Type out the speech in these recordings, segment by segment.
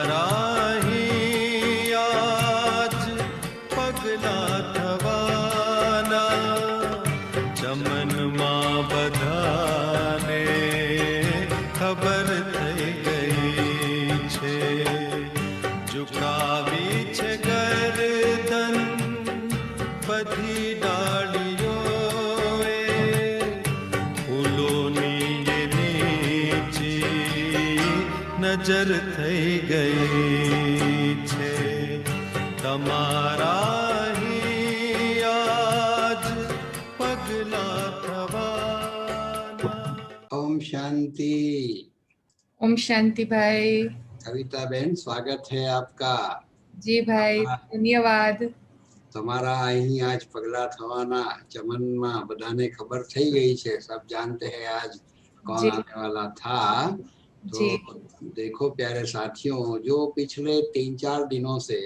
તમારા અહીં આજ પગલા થવાના ચમનમાં બધાને ખબર થઈ ગઈ છે. ઝુકાવી છે ગરદન બધી ડાળીઓએ, ફૂલોની એ નીચી નજર થઈ ગઈ છે. તમારા અહીં આજ પગલા થવાના. ओम शांति. ओम शांति भाई. कविता बहन, स्वागत है आपका. जी भाई, धन्यवाद. તમારા અહીં આજ પગલા થવાના ચમનમાં બધાને ખબર થઈ ગई છે. सब जानते हैं आज कौन आने वाला था. तो देखो प्यारे साथियों, जो पिछले 3-4 दिनों से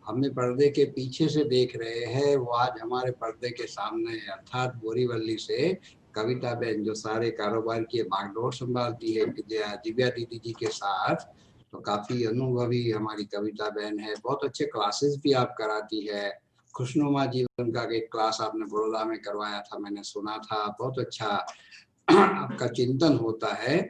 हमें पर्दे के पीछे से देख रहे हैं, वो आज हमारे पर्दे के सामने, अर्थात बोरीवली से कविता बहन, जो सारे कारोबार की बागडोर संभालती है दिव्या दीदी जी के साथ. तो काफी अनुभवी हमारी कविता बहन है. बहुत अच्छे क्लासेस भी आप कराती है. खुशनुमा जीवन का एक क्लास आपने बड़ौदा में करवाया था, मैंने सुना था. बहुत अच्छा आपका चिंतन होता है.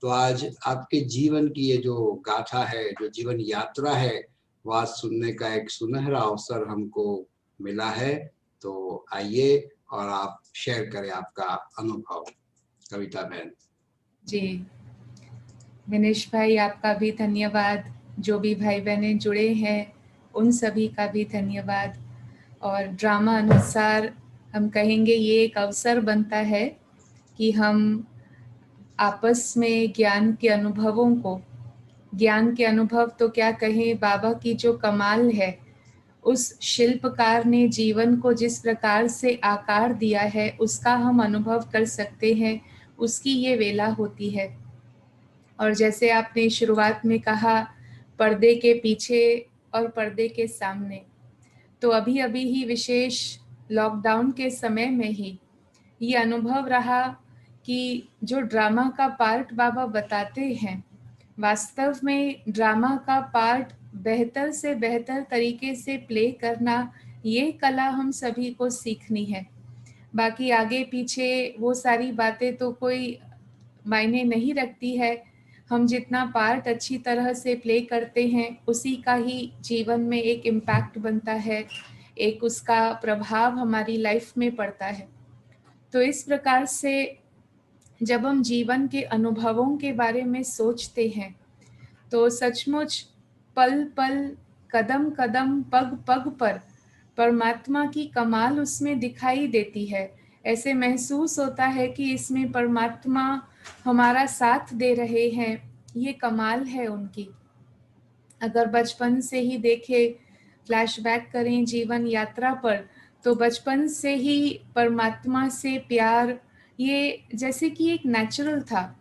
तो आज आपके जीवन की ये जो गाथा है, जो जीवन यात्रा है, वो आज सुनने का एक सुनहरा अवसर हमको मिला है. तो आइए और आप शेयर करें आपका अनुभव, कविता बहन. जी विनेश भाई, आपका भी धन्यवाद. जो भी भाई बहने जुड़े हैं उन सभी का भी धन्यवाद. और ड्रामा अनुसार हम कहेंगे ये एक अवसर बनता है कि हम आपस में ज्ञान के अनुभवों को, ज्ञान के अनुभव तो क्या कहें, बाबा की जो कमाल है, उस शिल्पकार ने जीवन को जिस प्रकार से आकार दिया है उसका हम अनुभव कर सकते हैं. उसकी ये वेला होती है. और जैसे आपने शुरुआत में कहा, पर्दे के पीछे और पर्दे के सामने, तो अभी अभी ही विशेष लॉकडाउन के समय में ही ये अनुभव रहा कि जो ड्रामा का पार्ट बाबा बताते हैं, वास्तव में ड्रामा का पार्ट बेहतर से बेहतर तरीके से प्ले करना, ये कला हम सभी को सीखनी है. बाकी आगे पीछे वो सारी बातें तो कोई मायने नहीं रखती है. हम जितना पार्ट अच्छी तरह से प्ले करते हैं उसी का ही जीवन में एक इम्पैक्ट बनता है, एक उसका प्रभाव हमारी लाइफ में पड़ता है. तो इस प्रकार से जब हम जीवन के अनुभवों के बारे में सोचते हैं तो सचमुच पल पल, कदम कदम, पग पग पर परमात्मा की कमाल उसमें दिखाई देती है. ऐसे महसूस होता है कि इसमें परमात्मा हमारा साथ दे रहे हैं. ये कमाल है उनकी. अगर बचपन से ही देखें, फ्लैशबैक करें जीवन यात्रा पर, तो बचपन से ही परमात्मा से प्यार ये जैसे कि एक नेचुरल था.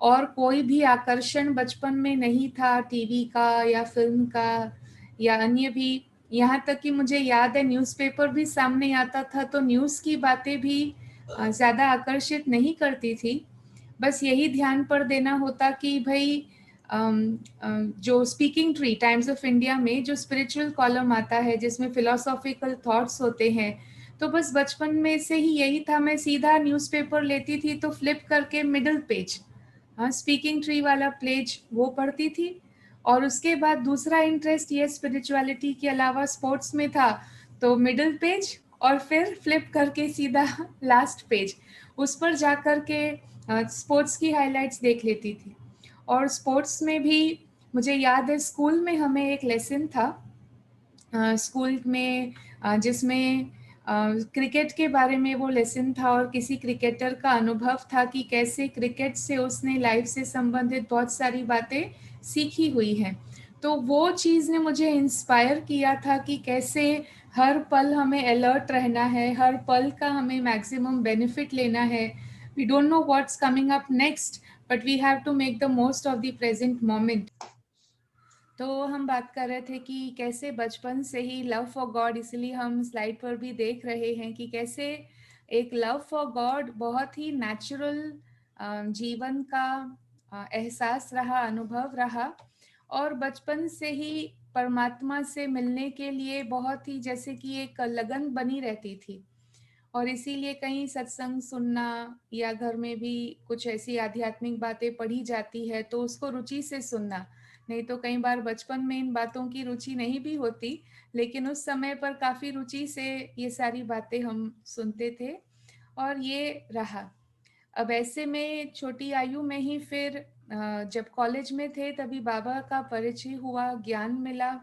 और कोई भी आकर्षण बचपन में नहीं था, टीवी का या फिल्म का या अन्य भी. यहाँ तक कि मुझे याद है न्यूज़पेपर भी सामने आता था तो न्यूज़ की बातें भी ज़्यादा आकर्षित नहीं करती थी. बस यही ध्यान पर देना होता कि भाई जो speaking tree times of India में जो स्पिरिचुअल कॉलम आता है जिसमें फिलोसॉफिकल थॉट्स होते हैं, तो बस बचपन में से ही यही था. मैं सीधा न्यूज़पेपर लेती थी तो फ्लिप करके मिडिल पेज, स्पीकिंग ट्री वाला पेज वो पढ़ती थी. और उसके बाद दूसरा इंटरेस्ट ये स्पिरिचुअलिटी के अलावा स्पोर्ट्स में था, तो मिडिल पेज और फिर फ्लिप करके सीधा लास्ट पेज, उस पर जा कर के स्पोर्ट्स की हाइलाइट्स देख लेती थी. और स्पोर्ट्स में भी मुझे याद है स्कूल में हमें एक लेसन था, स्कूल में जिसमें क्रिकेट के बारे में वो लेसन था और किसी क्रिकेटर का अनुभव था कि कैसे क्रिकेट से उसने लाइफ से संबंधित बहुत सारी बातें सीखी हुई हैं. तो वो चीज़ ने मुझे इंस्पायर किया था कि कैसे हर पल हमें अलर्ट रहना है, हर पल का हमें मैक्सिमम बेनिफिट लेना है. We don't know what's coming up next, but we have to make the most of the present moment. तो हम बात कर रहे थे कि कैसे बचपन से ही लव फॉर गॉड, इसलिए हम स्लाइड पर भी देख रहे हैं कि कैसे एक लव फॉर गॉड बहुत ही नेचुरल जीवन का एहसास रहा, अनुभव रहा. और बचपन से ही परमात्मा से मिलने के लिए बहुत ही जैसे कि एक लगन बनी रहती थी। और इसीलिए कहीं सत्संग सुनना या घर में भी कुछ ऐसी आध्यात्मिक बातें पढ़ी जाती है तो उसको रुचि से सुनना, नहीं तो कई बार बचपन में इन बातों की रुचि नहीं भी होती, लेकिन उस समय पर काफ़ी रुचि से ये सारी बातें हम सुनते थे और ये रहा। अब ऐसे में छोटी आयु में ही फिर जब कॉलेज में थे तभी बाबा का परिचय हुआ, ज्ञान मिला।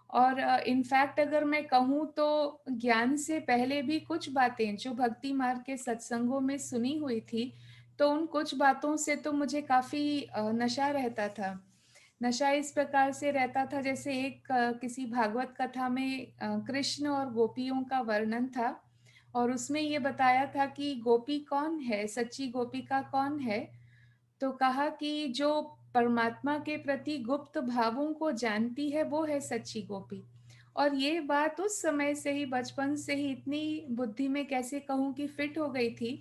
और इनफैक्ट अगर मैं कहूँ तो ज्ञान से पहले भी कुछ बातें जो भक्ति मार्ग के सत्संगों में सुनी हुई थी, तो उन कुछ बातों से तो मुझे काफ़ी नशा रहता था। नशा इस प्रकार से रहता था जैसे एक किसी भागवत कथा में कृष्ण और गोपियों का वर्णन था और उसमें ये बताया था कि गोपी कौन है, सच्ची गोपिका कौन है। तो कहा कि जो परमात्मा के प्रति गुप्त भावों को जानती है वो है सच्ची गोपी। और ये बात उस समय से ही, बचपन से ही इतनी बुद्धि में कैसे कहूँ कि फिट हो गई थी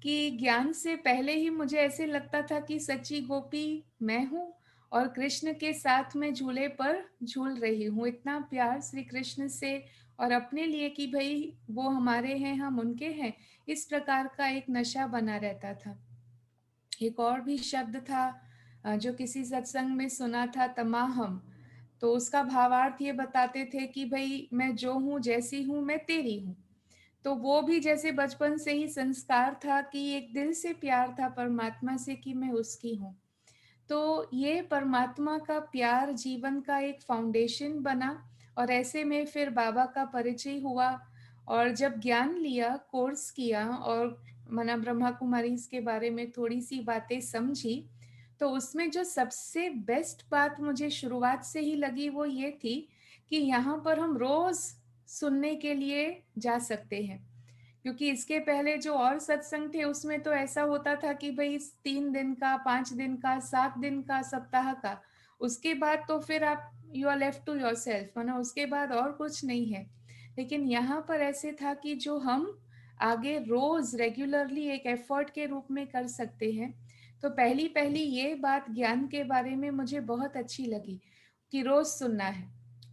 कि ज्ञान से पहले ही मुझे ऐसे लगता था कि सच्ची गोपी मैं हूँ और कृष्ण के साथ में झूले पर झूल रही हूँ। इतना प्यार श्री कृष्ण से और अपने लिए कि भाई वो हमारे हैं, हम उनके हैं, इस प्रकार का एक नशा बना रहता था। एक और भी शब्द था जो किसी सत्संग में सुना था, तमाहम। तो उसका भावार्थ ये बताते थे कि भाई मैं जो हूँ, जैसी हूँ, मैं तेरी हूँ। तो वो भी जैसे बचपन से ही संस्कार था कि एक दिल से प्यार था परमात्मा से कि मैं उसकी हूँ। तो ये परमात्मा का प्यार जीवन का एक फाउंडेशन बना और ऐसे में फिर बाबा का परिचय हुआ। और जब ज्ञान लिया, कोर्स किया और मना ब्रह्मा कुमारी के बारे में थोड़ी सी बातें समझी, तो उसमें जो सबसे बेस्ट बात मुझे शुरुआत से ही लगी वो ये थी कि यहाँ पर हम रोज सुनने के लिए जा सकते हैं। क्योंकि इसके पहले जो और सत्संग थे उसमें तो ऐसा होता था कि भाई 3 दिन का, 5 दिन का, 7 दिन का, सप्ताह का, उसके बाद तो फिर आप you are left to yourself, है ना, उसके बाद और कुछ नहीं है। लेकिन यहाँ पर ऐसे था कि जो हम आगे रोज रेगुलरली एक एफर्ट के रूप में कर सकते हैं। तो पहली पहली ये बात ज्ञान के बारे में मुझे बहुत अच्छी लगी कि रोज सुनना है।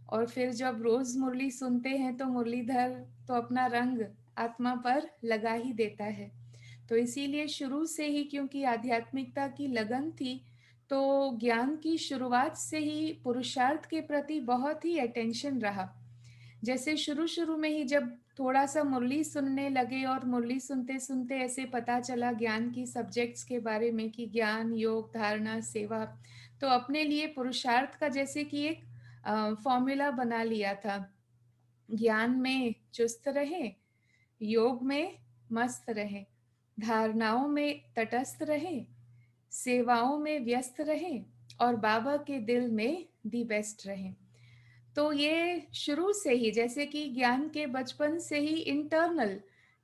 और फिर जब रोज मुरली सुनते हैं तो मुरलीधर तो अपना रंग आत्मा पर लगा ही देता है। तो इसीलिए शुरू से ही क्योंकि आध्यात्मिकता की लगन थी, तो ज्ञान की शुरुआत से ही पुरुषार्थ के प्रति बहुत ही अटेंशन रहा। जैसे शुरू शुरू में ही जब थोड़ा सा मुरली सुनने लगे और मुरली सुनते सुनते ऐसे पता चला ज्ञान की सब्जेक्ट्स के बारे में कि ज्ञान, योग, धारणा, सेवा, तो अपने लिए पुरुषार्थ का जैसे कि एक फॉर्मूला बना लिया था। ज्ञान में चुस्त रहे, योग में मस्त रहे, धारणाओं में तटस्थ रहे, सेवाओं में व्यस्त रहे और बाबा के दिल में दी बेस्ट रहे। तो ये शुरू से ही जैसे कि ज्ञान के बचपन से ही इंटरनल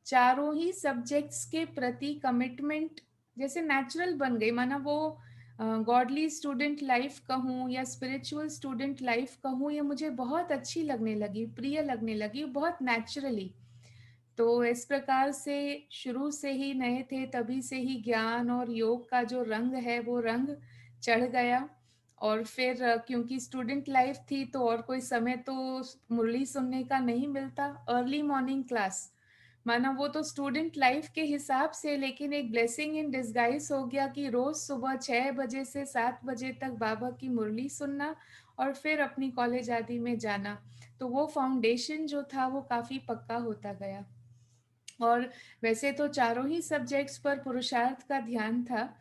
चारों ही सब्जेक्ट्स के प्रति कमिटमेंट जैसे नेचुरल बन गई। माना वो गॉडली स्टूडेंट लाइफ कहूँ या स्पिरिचुअल स्टूडेंट लाइफ कहूँ, ये मुझे बहुत अच्छी लगने लगी, प्रिय लगने लगी, बहुत नेचुरली। तो इस प्रकार से शुरू से ही नए थे तभी से ही ज्ञान और योग का जो रंग है वो रंग चढ़ गया। और फिर क्योंकि स्टूडेंट लाइफ थी तो और कोई समय तो मुरली सुनने का नहीं मिलता, अर्ली मॉर्निंग क्लास, माना वो तो स्टूडेंट लाइफ के हिसाब से, लेकिन एक ब्लेसिंग इन डिस्गाइज हो गया कि रोज सुबह 6 बजे से 7 बजे तक बाबा की मुरली सुनना और फिर अपनी कॉलेज आदि में जाना। तो वो फाउंडेशन जो था वो काफी पक्का होता गया। और वैसे तो चारों ही सब्जेक्ट्स पर पुरुषार्थ का ध्यान था,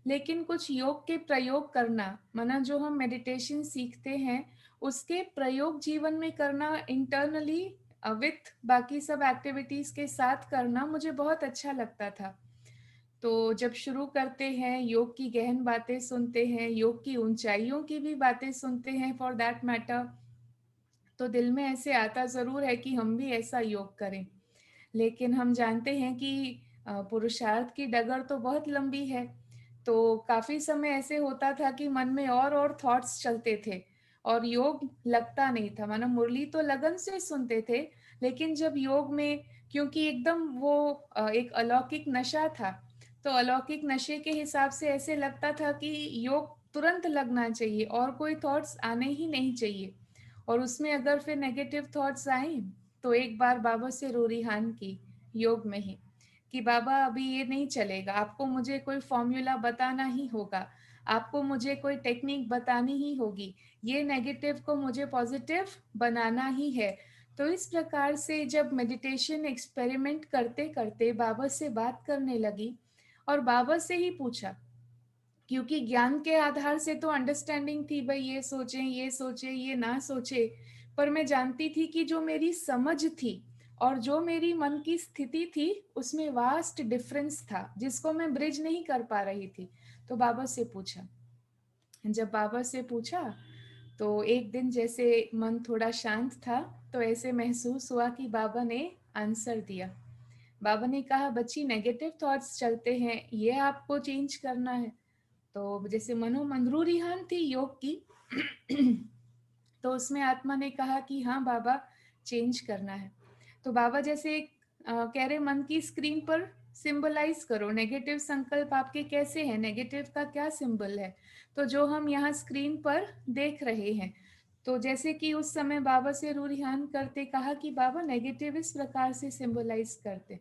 लेकिन कुछ योग के प्रयोग करना, माना जो हम मेडिटेशन सीखते हैं उसके प्रयोग जीवन में करना, इंटरनली विथ बाकी सब एक्टिविटीज के साथ करना मुझे बहुत अच्छा लगता था। तो जब शुरू करते हैं, योग की गहन बातें सुनते हैं, योग की ऊंचाइयों की भी बातें सुनते हैं फॉर दैट मैटर, तो दिल में ऐसे आता जरूर है कि हम भी ऐसा योग करें। लेकिन हम जानते हैं कि पुरुषार्थ की डगर तो बहुत लंबी है। तो काफी समय ऐसे होता था कि मन में और थॉट्स चलते थे और योग लगता नहीं था। माना मुरली तो लगन से सुनते थे, लेकिन जब योग में, क्योंकि एकदम वो एक अलौकिक नशा था, तो अलौकिक नशे के हिसाब से ऐसे लगता था कि योग तुरंत लगना चाहिए और कोई थॉट्स आने ही नहीं चाहिए। और उसमें अगर फिर नेगेटिव थॉट्स आए तो एक बार बाबा से रोरिहान की योग में ही कि बाबा अभी ये नहीं चलेगा, आपको मुझे कोई फॉर्मूला बताना ही होगा, आपको मुझे कोई टेक्निक बतानी ही होगी, ये नेगेटिव को मुझे पॉजिटिव बनाना ही है। तो इस प्रकार से जब मेडिटेशन एक्सपेरिमेंट करते करते बाबा से बात करने लगी और बाबा से ही पूछा, क्योंकि ज्ञान के आधार से तो अंडरस्टैंडिंग थी, भाई ये सोचे ये सोचे ये ना सोचे, पर मैं जानती थी कि जो मेरी समझ थी और जो मेरी मन की स्थिति थी उसमें वास्ट डिफरेंस था जिसको मैं ब्रिज नहीं कर पा रही थी। तो बाबा से पूछा, जब बाबा से पूछा तो एक दिन जैसे मन थोड़ा शांत था तो ऐसे महसूस हुआ कि बाबा ने आंसर दिया। बाबा ने कहा, बच्ची नेगेटिव थॉट्स चलते हैं, ये आपको चेंज करना है। तो जैसे मनोरूरिहान थी योग की तो उसमें आत्मा ने कहा कि हाँ बाबा चेंज करना है। तो बाबा जैसे कह रहे मन की स्क्रीन पर सिंबलाइज करो नेगेटिव संकल्प आपके कैसे हैं, नेगेटिव का क्या सिंबल है, तो जो हम यहाँ स्क्रीन पर देख रहे हैं। तो जैसे कि उस समय बाबा से रूरिहान करते कहा कि बाबा नेगेटिव इस प्रकार से सिंबलाइज करते।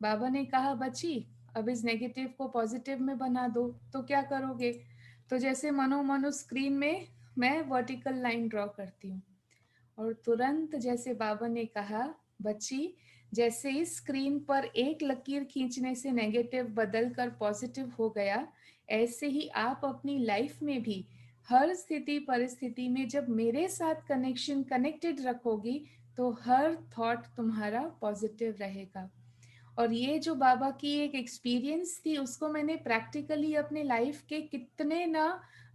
बाबा ने कहा, बच्ची अब इस नेगेटिव को पॉजिटिव में बना दो, तो क्या करोगे। तो जैसे मनो स्क्रीन में मैं वर्टिकल लाइन ड्रॉ करती हूँ और तुरंत जैसे बाबा ने कहा, बच्ची जैसे इस स्क्रीन पर एक लकीर खींचने से नेगेटिव बदलकर पॉजिटिव हो गया, ऐसे ही आप अपनी लाइफ में भी हर स्थिति परिस्थिति में जब मेरे साथ कनेक्टेड रखोगी तो हर थॉट तुम्हारा पॉजिटिव रहेगा। और ये जो बाबा की एक एक्सपीरियंस थी उसको मैंने प्रैक्टिकली अपने लाइफ के कितने ना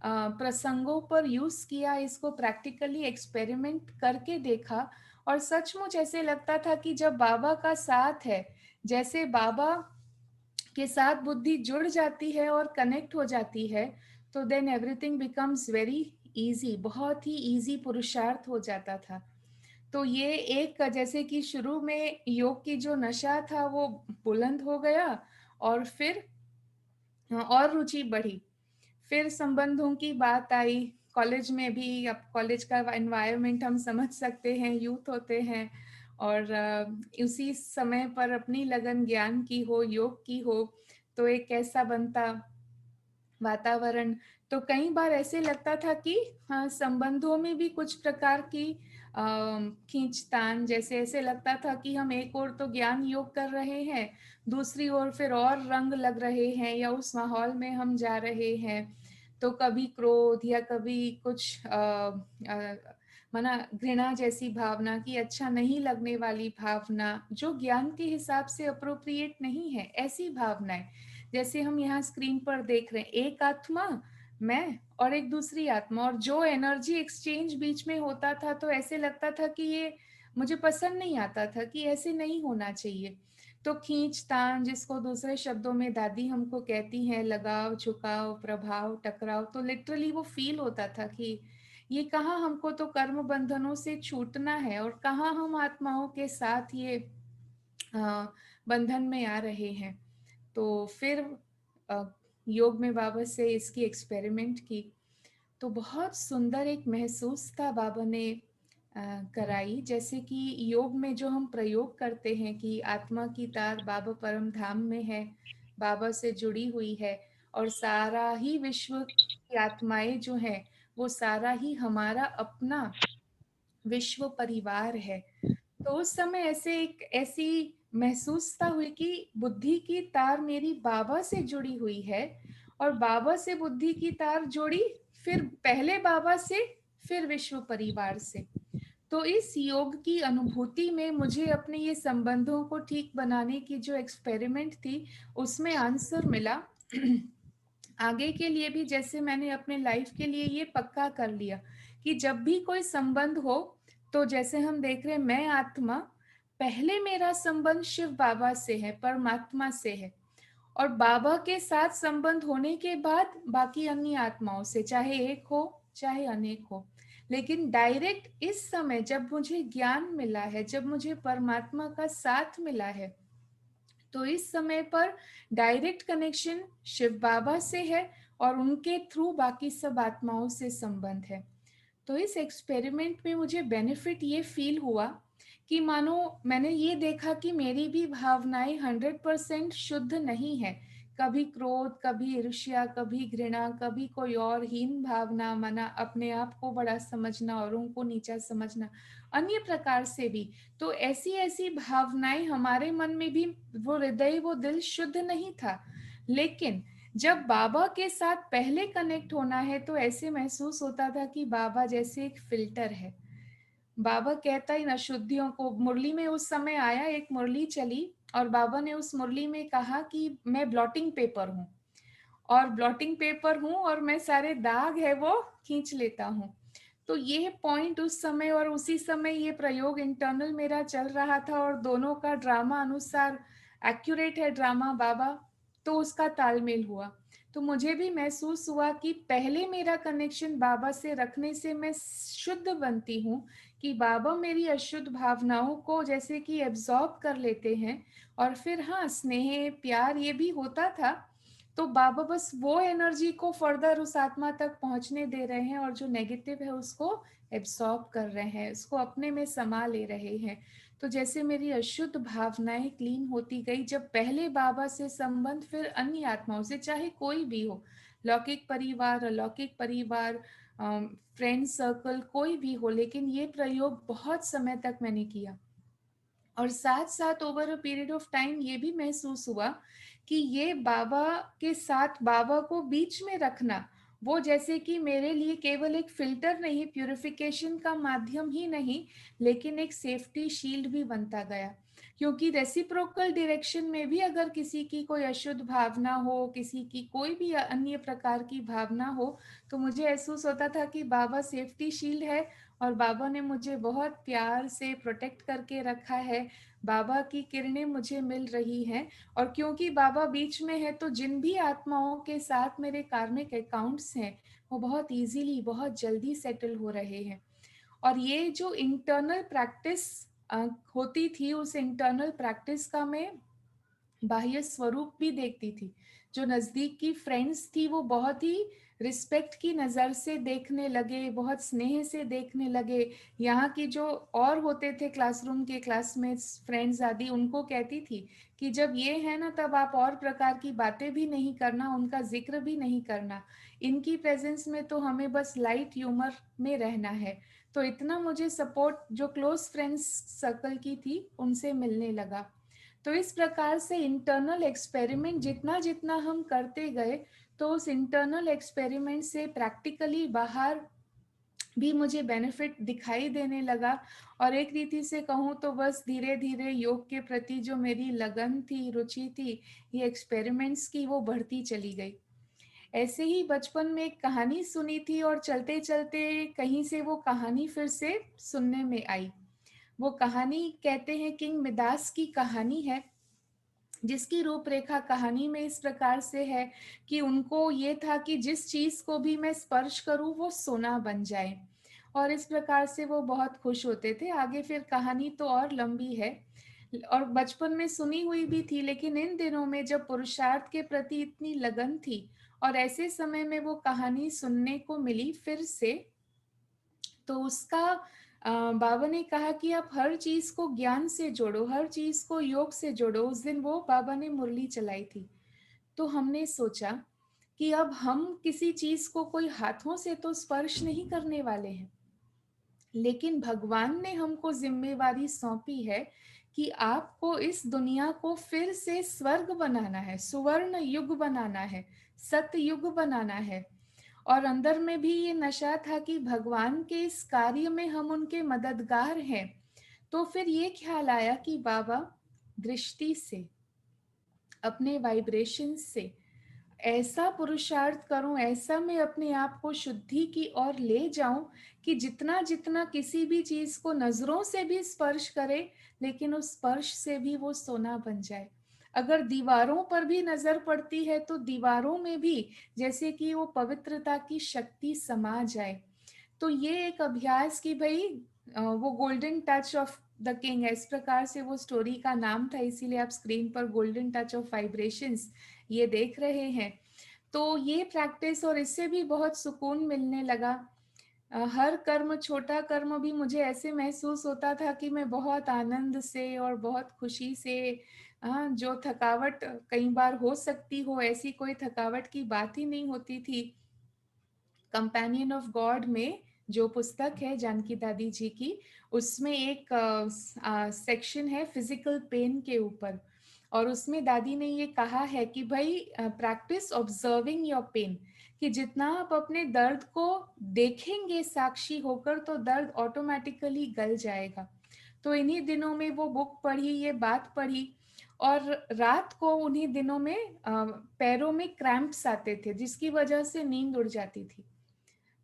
प्रसंगों पर यूज किया, इसको प्रैक्टिकली एक्सपेरिमेंट करके देखा और सचमुच ऐसे लगता था कि जब बाबा का साथ है, जैसे बाबा के साथ बुद्धि जुड़ जाती है और कनेक्ट हो जाती है, तो then everything becomes very easy, बहुत ही इजी पुरुषार्थ हो जाता था। तो ये एक जैसे कि शुरू में योग की जो नशा था वो बुलंद हो गया और फिर और रुचि बढ़ी, फिर संबंधों की बात आई। कॉलेज में भी, अब कॉलेज का एनवायरनमेंट हम समझ सकते हैं, यूथ होते हैं और उसी समय पर अपनी लगन ज्ञान की हो, योग की हो, तो एक कैसा बनता वातावरण। तो कई बार ऐसे लगता था कि हाँ संबंधों में भी कुछ प्रकार की खींचतान, जैसे ऐसे लगता था कि हम एक ओर तो ज्ञान योग कर रहे हैं, दूसरी ओर फिर और रंग लग रहे हैं या उस माहौल में हम जा रहे हैं, तो कभी क्रोध या कभी कुछ माना घृणा जैसी भावना की अच्छा नहीं लगने वाली भावना जो ज्ञान के हिसाब से अप्रोप्रिएट नहीं है, ऐसी भावनाएं जैसे हम यहाँ स्क्रीन पर देख रहे हैं, एक आत्मा मैं और एक दूसरी आत्मा, और जो एनर्जी एक्सचेंज बीच में होता था तो ऐसे लगता था कि ये मुझे पसंद नहीं आता था, कि ऐसे नहीं होना चाहिए। तो खींचतान, जिसको दूसरे शब्दों में दादी हमको कहती हैं लगाव, झुकाव, प्रभाव, टकराव, तो लिटरली वो फील होता था कि ये कहाँ हमको तो कर्म बंधनों से छूटना है और कहाँ हम आत्माओं के साथ ये बंधन में आ रहे हैं। तो फिर योग में बाबा से इसकी एक्सपेरिमेंट की तो बहुत सुंदर एक महसूस था बाबा ने कराई। जैसे कि योग में जो हम प्रयोग करते हैं कि आत्मा की तार बाबा परम धाम में है, बाबा से जुड़ी हुई है और सारा ही विश्व की आत्माएं जो हैं वो सारा ही हमारा अपना विश्व परिवार है। तो उस समय ऐसे एक ऐसी महसूसता हुई कि बुद्धि की तार मेरी बाबा से जुड़ी हुई है और बाबा से बुद्धि की तार जोड़ी, फिर पहले बाबा से फिर विश्व परिवार से। तो इस योग की अनुभूति में मुझे अपने ये संबंधों को ठीक बनाने की जो एक्सपेरिमेंट थी उसमें आंसर मिला। आगे के लिए भी जैसे मैंने अपने लाइफ के लिए ये पक्का कर लिया कि जब भी कोई संबंध हो तो जैसे हम देख रहे हैं मैं आत्मा, पहले मेरा संबंध शिव बाबा से है, परमात्मा से है, और बाबा के साथ संबंध होने के बाद बाकी अन्य आत्माओं से, चाहे एक हो चाहे अनेक हो। लेकिन डायरेक्ट इस समय जब मुझे ज्ञान मिला है, जब मुझे परमात्मा का साथ मिला है, तो इस समय पर डायरेक्ट कनेक्शन शिव बाबा से है और उनके थ्रू बाकी सब आत्माओं से संबंध है। तो इस एक्सपेरिमेंट में मुझे बेनिफिट ये फील हुआ कि मानो मैंने ये देखा कि मेरी भी भावनाएं 100% शुद्ध नहीं है। कभी क्रोध, कभी ईर्ष्या, कभी घृणा, कभी कोई और हीन भावना, माना अपने आप को बड़ा समझना, औरों को नीचा समझना, अन्य प्रकार से भी। तो ऐसी ऐसी भावनाएं हमारे मन में भी, वो हृदय, वो दिल शुद्ध नहीं था। लेकिन जब बाबा के साथ पहले कनेक्ट होना है तो ऐसे महसूस होता था कि बाबा जैसे एक फिल्टर है। बाबा कहता इन अशुद्धियों को, मुरली में उस समय आया, एक मुरली चली और बाबा ने उस मुरली में कहा कि मैं ब्लॉटिंग पेपर हूँ, और ब्लॉटिंग पेपर हूँ और मैं सारे दाग है वो खींच लेता हूँ। तो ये पॉइंट उस समय और उसी समय ये प्रयोग इंटरनल मेरा चल रहा था, और दोनों का ड्रामा अनुसार एक्यूरेट है ड्रामा बाबा, तो उसका तालमेल हुआ। तो मुझे भी महसूस हुआ कि पहले मेरा कनेक्शन बाबा से रखने से मैं शुद्ध बनती हूँ, कि बाबा मेरी अशुद्ध भावनाओं को जैसे कि एब्जॉर्ब कर लेते हैं। और फिर हाँ, स्नेह प्यार ये भी होता था, तो बाबा बस वो एनर्जी को फर्दर उस आत्मा तक पहुंचने दे रहे हैं, और जो नेगेटिव है उसको एब्सॉर्ब कर रहे हैं, उसको अपने में समा ले रहे हैं। तो जैसे मेरी अशुद्ध भावनाएं क्लीन होती गई, जब पहले बाबा से संबंध, फिर अन्य आत्माओं से, चाहे कोई भी हो, लौकिक परिवार, अलौकिक परिवार, फ्रेंड सर्कल, कोई भी हो, लेकिन ये प्रयोग बहुत समय तक मैंने किया। और साथ साथ over a period of time ये भी महसूस हुआ कि ये बाबा के साथ, बाबा को बीच में रखना, वो जैसे कि मेरे लिए केवल एक फिल्टर नहीं, प्यूरिफिकेशन का माध्यम ही नहीं, लेकिन एक सेफ्टी शील्ड भी बनता गया। क्योंकि रेसिप्रोकल डायरेक्शन में भी अगर किसी की कोई अशुद्ध भावना हो, किसी की कोई भी अन्य प्रकार की भावना हो, तो मुझे महसूस होता था कि बाबा सेफ्टी शील्ड है, और बाबा ने मुझे बहुत प्यार से प्रोटेक्ट करके रखा है। बाबा की किरणें मुझे मिल रही हैं, और क्योंकि बाबा बीच में है, तो जिन भी आत्माओं के साथ मेरे कार्मिक अकाउंट्स हैं, वो बहुत इजीली, बहुत जल्दी सेटल हो रहे हैं। और ये जो इंटरनल प्रैक्टिस होती थी, उस इंटरनल प्रैक्टिस का मैं बाह्य स्वरूप भी देखती थी। जो नजदीक की फ्रेंड्स थी, वो बहुत ही रिस्पेक्ट की नज़र से देखने लगे, बहुत स्नेह से देखने लगे। यहाँ की जो और होते थे क्लासरूम के क्लासमेट्स, फ्रेंड्स आदि, उनको कहती थी कि जब ये है ना, तब आप और प्रकार की बातें भी नहीं करना, उनका जिक्र भी नहीं करना, इनकी प्रेजेंस में तो हमें बस लाइट ह्यूमर में रहना है। तो इतना मुझे सपोर्ट जो क्लोज फ्रेंड्स सर्कल की थी उनसे मिलने लगा। तो इस प्रकार से इंटरनल एक्सपेरिमेंट जितना जितना हम करते गए, तो उस इंटरनल एक्सपेरिमेंट से प्रैक्टिकली बाहर भी मुझे बेनिफिट दिखाई देने लगा। और एक रीति से कहूँ तो बस धीरे धीरे योग के प्रति जो मेरी लगन थी, रुचि थी, ये एक्सपेरिमेंट्स की, वो बढ़ती चली गई। ऐसे ही बचपन में एक कहानी सुनी थी, और चलते चलते कहीं से वो कहानी फिर से सुनने में आई। वो कहानी कहते हैं किंग मिदास की कहानी है, जिसकी रूपरेखा कहानी में इस प्रकार से है कि उनको ये था कि जिस चीज को भी मैं स्पर्श करूं वो सोना बन जाए, और इस प्रकार से वो बहुत खुश होते थे। आगे फिर कहानी तो और लंबी है, और बचपन में सुनी हुई भी थी, लेकिन इन दिनों में जब पुरुषार्थ के प्रति इतनी लगन थी, और ऐसे समय में वो कहानी सुनने को मिली फिर से, तो उसका बाबा ने कहा कि आप हर चीज को ज्ञान से जोड़ो, हर चीज को योग से जोड़ो। उस दिन वो बाबा ने मुरली चलाई थी, तो हमने सोचा कि अब हम किसी चीज को कोई हाथों से तो स्पर्श नहीं करने वाले हैं, लेकिन भगवान ने हमको जिम्मेवारी सौंपी है कि आपको इस दुनिया को फिर से स्वर्ग बनाना है, सुवर्ण युग बनाना है, सत्य युग बनाना है। और अंदर में भी ये नशा था कि भगवान के इस कार्य में हम उनके मददगार हैं। तो फिर ये ख्याल आया कि बाबा, दृष्टि से, अपने वाइब्रेशन से ऐसा पुरुषार्थ करूं, ऐसा मैं अपने आप को शुद्धि की ओर ले जाऊं कि जितना जितना किसी भी चीज को नजरों से भी स्पर्श करे, लेकिन उस स्पर्श से भी वो सोना बन जाए। अगर दीवारों पर भी नजर पड़ती है, तो दीवारों में भी जैसे कि वो पवित्रता की शक्ति समा जाए। तो ये एक अभ्यास की भाई, वो golden touch of the king, इस प्रकार से वो स्टोरी का नाम था, इसीलिए आप स्क्रीन पर गोल्डन टच ऑफ वाइब्रेशंस ये देख रहे हैं। तो ये प्रैक्टिस, और इससे भी बहुत सुकून मिलने लगा। हर कर्म, छोटा कर्म भी मुझे ऐसे महसूस होता था कि मैं बहुत आनंद से और बहुत खुशी से, जो थकावट कई बार हो सकती हो, ऐसी कोई थकावट की बात ही नहीं होती थी। कंपेनियन ऑफ गॉड में जो पुस्तक है जानकी दादी जी की, उसमें एक सेक्शन है फिजिकल पेन के ऊपर, और उसमें दादी ने ये कहा है कि भाई प्रैक्टिस ऑब्जर्विंग योर पेन, कि जितना आप अपने दर्द को देखेंगे साक्षी होकर, तो दर्द ऑटोमेटिकली गल जाएगा। तो इन्हीं दिनों में वो बुक पढ़ी, ये बात पढ़ी, और रात को उन्हीं दिनों में पैरों में क्रैम्प्स आते थे, जिसकी वजह से नींद उड़ जाती थी।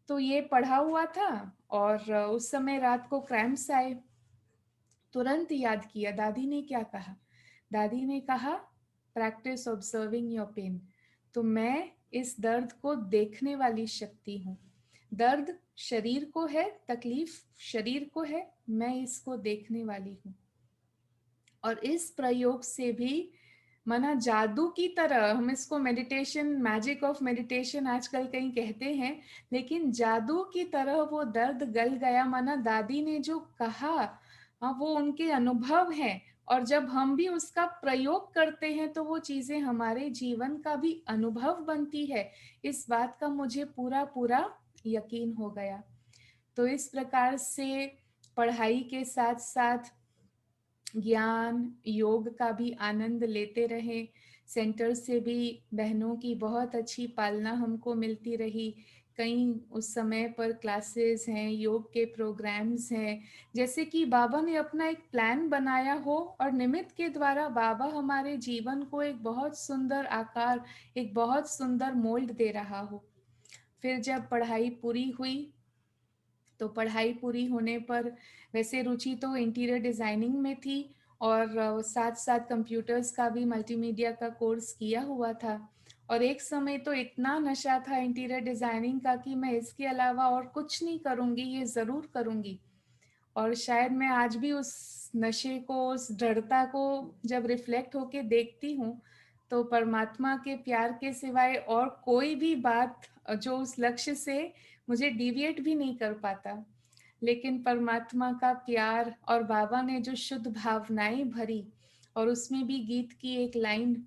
तो ये पढ़ा हुआ था, और उस समय रात को क्रैम्प्स आए, तुरंत याद किया दादी ने क्या कहा। दादी ने कहा प्रैक्टिस ऑब्जर्विंग योर पेन। तो मैं इस दर्द को देखने वाली शक्ति हूँ। दर्द शरीर को है, तकलीफ शरीर को है, मैं इसको देखने वाली हूँ। और इस प्रयोग से भी माना जादू की तरह, हम इसको मेडिटेशन, मैजिक ऑफ मेडिटेशन आजकल कहीं कहते हैं, लेकिन जादू की तरह वो दर्द गल गया। माना दादी ने जो कहा, वो उनके अनुभव हैं, और जब हम भी उसका प्रयोग करते हैं तो वो चीजें हमारे जीवन का भी अनुभव बनती है। इस बात का मुझे पूरा पूरा यकीन हो गया। तो इस प्रकार से पढ़ाई के साथ साथ ज्ञान योग का भी आनंद लेते रहे। सेंटर से भी बहनों की बहुत अच्छी पालना हमको मिलती रही। कई उस समय पर क्लासेस हैं, योग के प्रोग्राम्स हैं, जैसे कि बाबा ने अपना एक प्लान बनाया हो, और निमित्त के द्वारा बाबा हमारे जीवन को एक बहुत सुंदर आकार, एक बहुत सुंदर मोल्ड दे रहा हो। फिर जब पढ़ाई पूरी हुई, तो पढ़ाई पूरी होने पर वैसे रुचि तो इंटीरियर डिजाइनिंग में थी, और साथ साथ कंप्यूटर्स का भी, मल्टीमीडिया का कोर्स किया हुआ था। और एक समय तो इतना नशा था इंटीरियर डिजाइनिंग का कि मैं इसके अलावा और कुछ नहीं करूंगी, ये जरूर करूंगी। और शायद मैं आज भी उस नशे को, उस दृढ़ता को जब रिफ्लेक्ट होके देखती हूँ, तो परमात्मा के प्यार के सिवाय और कोई भी बात जो उस लक्ष्य से मुझे डिविएट भी नहीं कर पाता। लेकिन परमात्मा का प्यार और बाबा ने जो शुद्ध भावनाएं भरी, और उसमें भी गीत की एक लाइन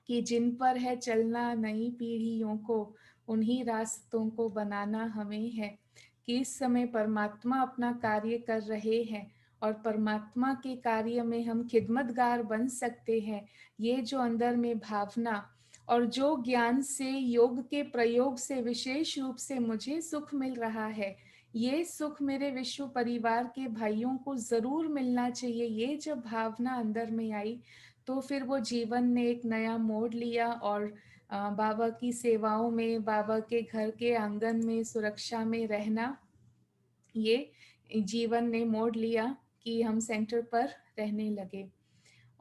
कि जिन पर है चलना नई पीढ़ियों को, उन्हीं रास्तों को बनाना हमें है, कि इस समय परमात्मा अपना कार्य कर रहे हैं, और परमात्मा के कार्य में हम खिदमतगार बन सकते हैं। ये जो अंदर में भावना, और जो ज्ञान से, योग के प्रयोग से विशेष रूप से मुझे सुख मिल रहा है, ये सुख मेरे विश्व परिवार के भाइयों को जरूर मिलना चाहिए। ये जब भावना अंदर में आई, तो फिर वो जीवन ने एक नया मोड़ लिया, और बाबा की सेवाओं में, बाबा के घर के आंगन में सुरक्षा में रहना, ये जीवन ने मोड़ लिया कि हम सेंटर पर रहने लगे।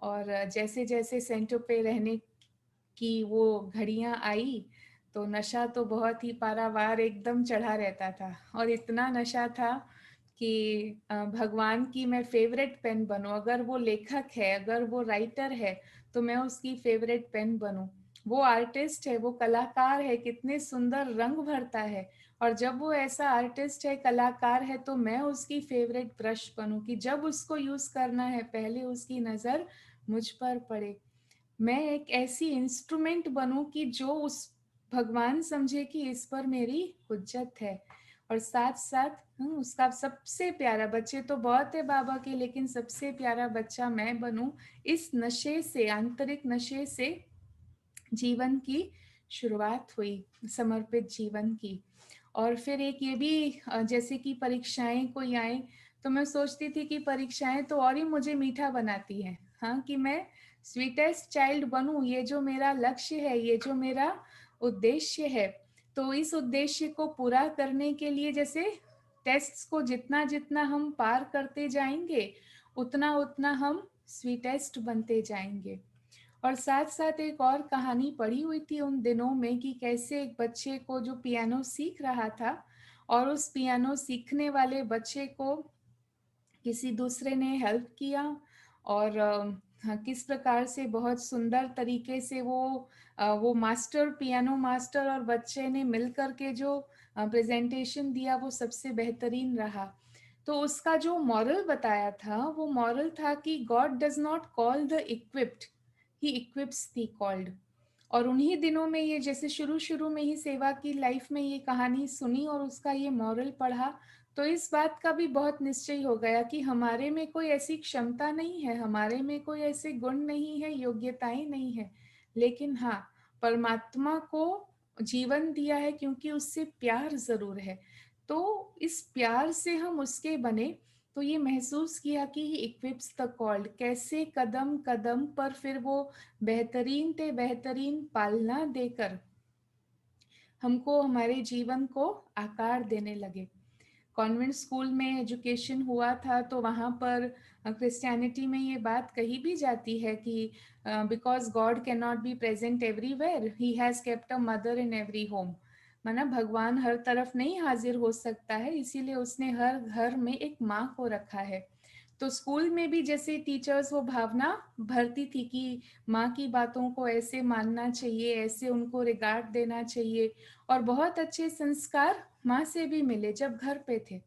और जैसे जैसे सेंटर पे रहने की वो घड़ियां आई, तो नशा तो बहुत ही पारावार एकदम चढ़ा रहता था, और इतना नशा था कि भगवान की मैं फेवरेट पेन बनूं। अगर वो लेखक है, अगर वो राइटर है, तो मैं उसकी फेवरेट पेन बनूं। वो आर्टिस्ट है, वो कलाकार है, कितने सुंदर रंग भरता है, और जब वो ऐसा आर्टिस्ट है, कलाकार है, तो मैं उसकी फेवरेट ब्रश बनूं, कि जब उसको यूज करना है पहले उसकी नजर मुझ पर पड़े। मैं एक ऐसी इंस्ट्रूमेंट बनूं कि जो उस भगवान समझे कि इस पर मेरी हुज्जत है। और साथ साथ उसका सबसे प्यारा, बच्चे तो बहुत है बाबा के, लेकिन सबसे प्यारा बच्चा मैं बनूं। इस नशे से, आंतरिक नशे से जीवन की शुरुआत हुई, समर्पित जीवन की। और फिर एक ये भी, जैसे कि परीक्षाएं कोई आए, तो मैं सोचती थी कि परीक्षाएं तो और ही मुझे मीठा बनाती हैं, हाँ, कि मैं स्वीटेस्ट चाइल्ड बनूं। ये जो मेरा लक्ष्य है, ये जो मेरा उद्देश्य है, तो इस उद्देश्य को पूरा करने के लिए, जैसे टेस्ट्स को जितना जितना हम पार करते जाएंगे, उतना उतना हम स्वीटेस्ट बनते जाएंगे। और साथ साथ एक और कहानी पढ़ी हुई थी उन दिनों में, कि कैसे एक बच्चे को जो पियानो सीख रहा था, और उस पियानो सीखने वाले बच्चे को किसी दूसरे ने हेल्प किया, और हाँ, किस प्रकार से बहुत सुंदर तरीके से वो मास्टर, पियानो मास्टर और बच्चे ने मिलकर के जो प्रेजेंटेशन दिया वो सबसे बेहतरीन रहा। तो उसका जो मॉरल बताया था वो मॉरल था कि God does not call the equipped, he equips the called. और उन्हीं दिनों में ये जैसे शुरू शुरू में ही सेवा की लाइफ में ये कहानी सुनी और उसका ये मॉरल पढ़ा, तो इस बात का भी बहुत निश्चय हो गया कि हमारे में कोई ऐसी क्षमता नहीं है, हमारे में कोई ऐसे गुण नहीं है, योग्यताएं नहीं है, लेकिन हाँ, परमात्मा को जीवन दिया है क्योंकि उससे प्यार जरूर है। तो इस प्यार से हम उसके बने। तो ये महसूस किया कि इक्विप्स द कॉल्ड, कैसे कदम कदम पर फिर वो बेहतरीन ते बेहतरीन पालना देकर हमको हमारे जीवन को आकार देने लगे। कॉन्वेंट स्कूल में एजुकेशन हुआ था तो वहाँ पर क्रिश्चियनिटी में ये बात कही भी जाती है कि because God can not be present everywhere, he has kept a mother in every home. माना भगवान हर तरफ नहीं हाजिर हो सकता है, इसीलिए उसने हर घर में एक माँ को रखा है। तो स्कूल में भी जैसे टीचर्स वो भावना भरती थी कि माँ की बातों को ऐसे मानना चाहिए, ऐसे उनको रिगार्ड देना चाहिए, और बहुत अच्छे संस्कार माँ से भी मिले जब घर पे थे।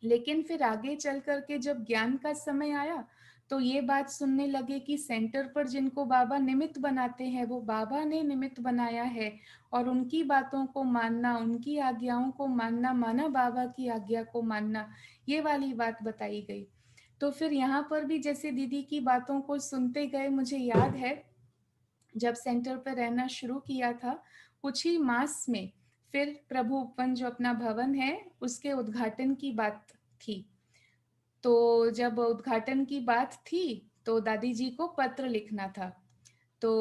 लेकिन फिर आगे चल करके जब ज्ञान का समय आया तो ये बात सुनने लगे कि सेंटर पर जिनको बाबा निमित्त बनाते हैं वो बाबा ने निमित्त बनाया है, और उनकी बातों को मानना, उनकी आज्ञाओं को मानना माना बाबा की आज्ञा को मानना, ये वाली बात बताई गई। तो फिर यहाँ पर भी जैसे दीदी की बातों को सुनते गए, मुझे याद है जब सेंटर पर रहना शुरू किया था, कुछ ही मास में फिर प्रभु उपवन जो अपना भवन है उसके उद्घाटन की बात थी। तो जब उद्घाटन की बात थी तो दादी जी को पत्र लिखना था। तो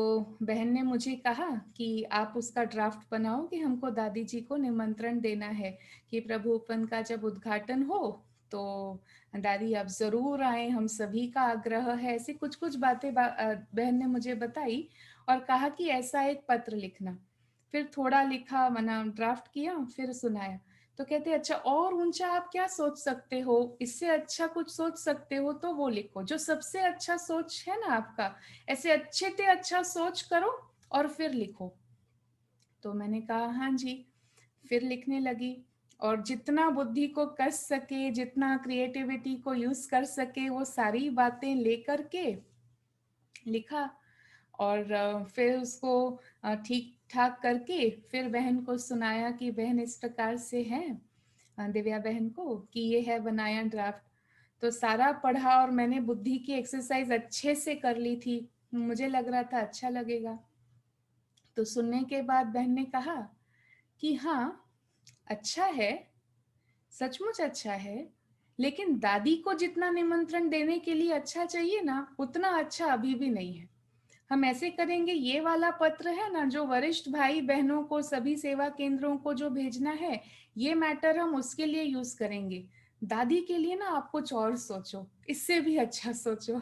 बहन ने मुझे कहा कि आप उसका ड्राफ्ट बनाओ कि हमको दादी जी को निमंत्रण देना है कि प्रभु उपवन का जब उद्घाटन हो तो दादी आप जरूर आए, हम सभी का आग्रह है। ऐसी कुछ कुछ बातें बहन ने मुझे बताई और कहा कि ऐसा एक पत्र लिखना। फिर थोड़ा लिखा, मना ड्राफ्ट किया, फिर सुनाया। तो कहते अच्छा और ऊंचा आप क्या सोच सकते हो, इससे अच्छा कुछ सोच सकते हो तो वो लिखो, जो सबसे अच्छा सोच है ना आपका, ऐसे अच्छे से अच्छा सोच करो और फिर लिखो। तो मैंने कहा हाँ जी। फिर लिखने लगी और जितना बुद्धि को कस सके, जितना क्रिएटिविटी को यूज कर सके, वो सारी बातें लेकर के लिखा। और फिर उसको ठीक ठाक करके फिर बहन को सुनाया कि बहन इस प्रकार से है, दिव्या बहन को, कि ये है बनाया ड्राफ्ट। तो सारा पढ़ा और मैंने बुद्धि की एक्सरसाइज अच्छे से कर ली थी, मुझे लग रहा था अच्छा लगेगा। तो सुनने के बाद बहन ने कहा कि हाँ अच्छा है, सचमुच अच्छा है, लेकिन दादी को जितना निमंत्रण देने के लिए अच्छा चाहिए ना, उतना अच्छा अभी भी नहीं है। हम ऐसे करेंगे, ये वाला पत्र है ना जो वरिष्ठ भाई बहनों को, सभी सेवा केंद्रों को जो भेजना है, ये मैटर हम उसके लिए यूज करेंगे। दादी के लिए ना आप कुछ और सोचो, इससे भी अच्छा सोचो।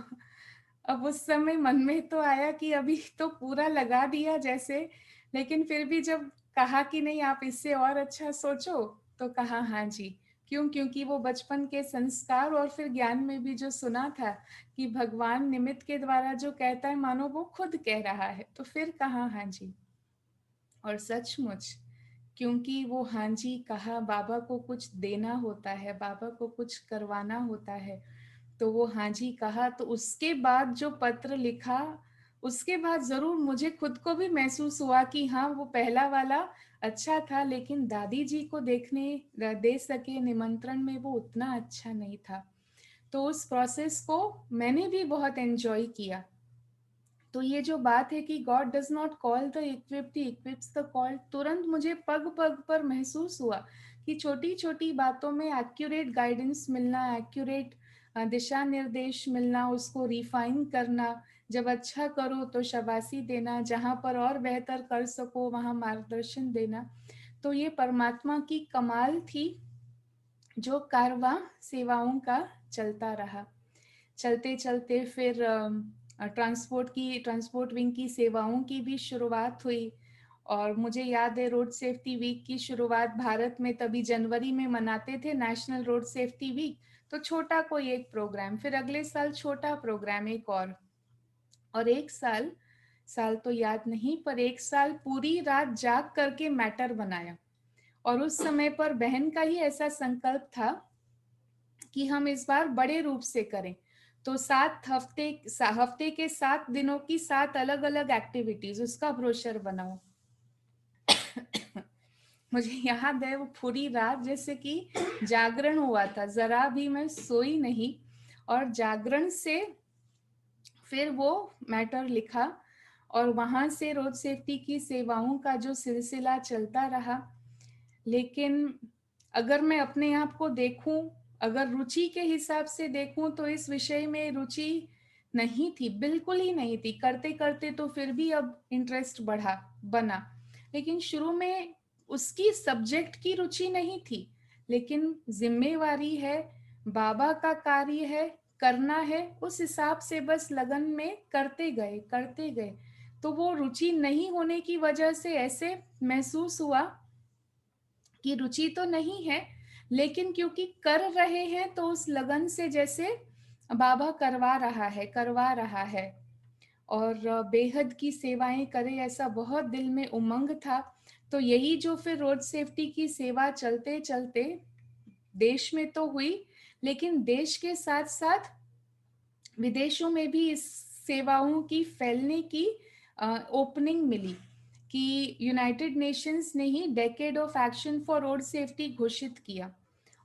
अब उस समय मन में तो आया कि अभी तो पूरा लगा दिया जैसे, लेकिन फिर भी जब कहा कि नहीं आप इससे और अच्छा सोचो, तो कहा हाँ जी। क्यों? क्योंकि वो बचपन के संस्कार और फिर ज्ञान में भी जो सुना था कि भगवान निमित्त के द्वारा जो कहता है मानो वो खुद कह रहा है, तो फिर कहा हाँ जी। और सचमुच क्योंकि वो हाँ जी कहा, बाबा को कुछ देना होता है, बाबा को कुछ करवाना होता है, तो वो हाँ जी कहा। तो उसके बाद जो पत्र लिखा, उसके बाद जरूर मुझे खुद को भी महसूस हुआ कि हाँ वो पहला वाला अच्छा था, लेकिन दादी जी को देखने दे सके निमंत्रण में वो उतना अच्छा नहीं था। तो उस प्रोसेस को मैंने भी बहुत एंजॉय किया। तो ये जो बात है कि God does not call the equipped, he equips the called, तुरंत मुझे पग पग पर महसूस हुआ कि छोटी छोटी बातों में एक्यूरेट गाइडेंस मिलना, एक्यूरेट दिशा निर्देश मिलना, उसको रिफाइन करना, जब अच्छा करो तो शाबाशी देना, जहां पर और बेहतर कर सको वहां मार्गदर्शन देना। तो ये परमात्मा की कमाल थी जो कारवां सेवाओं का चलता रहा। चलते चलते फिर ट्रांसपोर्ट विंग की सेवाओं की भी शुरुआत हुई। और मुझे याद है रोड सेफ्टी वीक की शुरुआत भारत में तभी जनवरी में मनाते थे, नेशनल रोड सेफ्टी वीक। तो छोटा कोई एक प्रोग्राम, फिर अगले साल छोटा प्रोग्राम एक और, और 1 साल, साल तो याद नहीं, पर 1 साल पूरी रात जाग करके मैटर बनाया। और उस समय पर बहन का ही ऐसा संकल्प था कि हम इस बार बड़े रूप से करें। तो 7 हफ्ते के 7 दिनों की 7 अलग अलग एक्टिविटीज, उसका ब्रोशर बनाओ। मुझे याद है वो पूरी रात जैसे कि जागरण हुआ था, जरा भी मैं सोई नहीं, और जागरण से फिर वो मैटर लिखा। और वहां से रोड सेफ्टी की सेवाओं का जो सिलसिला चलता रहा। लेकिन अगर मैं अपने आप को देखूं, अगर रुचि के हिसाब से देखूं, तो इस विषय में रुचि नहीं थी, बिल्कुल ही नहीं थी। करते करते तो फिर भी अब इंटरेस्ट बना। लेकिन शुरू में उसकी सब्जेक्ट की रुचि नहीं थी। लेकिन जिम्मेवारी है, बाबा का कार्य है, करना है, उस हिसाब से बस लगन में करते गए। तो वो रुचि नहीं होने की वजह से ऐसे महसूस हुआ कि रुचि तो नहीं है, लेकिन क्योंकि कर रहे हैं तो उस लगन से जैसे बाबा करवा रहा है। और बेहद की सेवाएं करे, ऐसा बहुत दिल में उमंग था। तो यही जो फिर रोड सेफ्टी की सेवा चलते चलते देश में तो हुई, लेकिन देश के साथ साथ विदेशों में भी इस सेवाओं की फैलने की ओपनिंग मिली। कि यूनाइटेड नेशंस ने ही decade of action for road safety घोषित किया।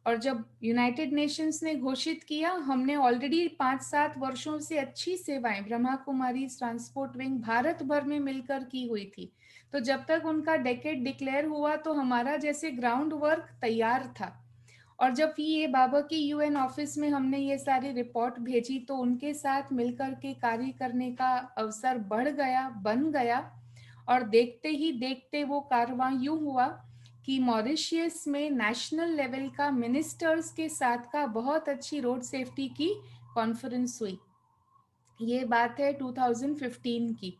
और जब यूनाइटेड नेशंस ने घोषित किया, हमने ऑलरेडी 5-7 वर्षों से अच्छी सेवाएं ब्रह्मा कुमारी ट्रांसपोर्ट विंग भारत भर में मिलकर की हुई थी। तो जब तक उनका डेकेड डिक्लेयर हुआ तो हमारा जैसे ग्राउंड वर्क तैयार था। और जब ये बाबा की यूएन ऑफिस में हमने ये सारी रिपोर्ट भेजी, तो उनके साथ मिलकर के कार्य करने का अवसर बन गया। और देखते ही देखते वो कारवां यूं हुआ कि मॉरिशियस में नेशनल लेवल का मिनिस्टर्स के साथ का बहुत अच्छी रोड सेफ्टी की कॉन्फ्रेंस हुई। ये बात है 2015 की।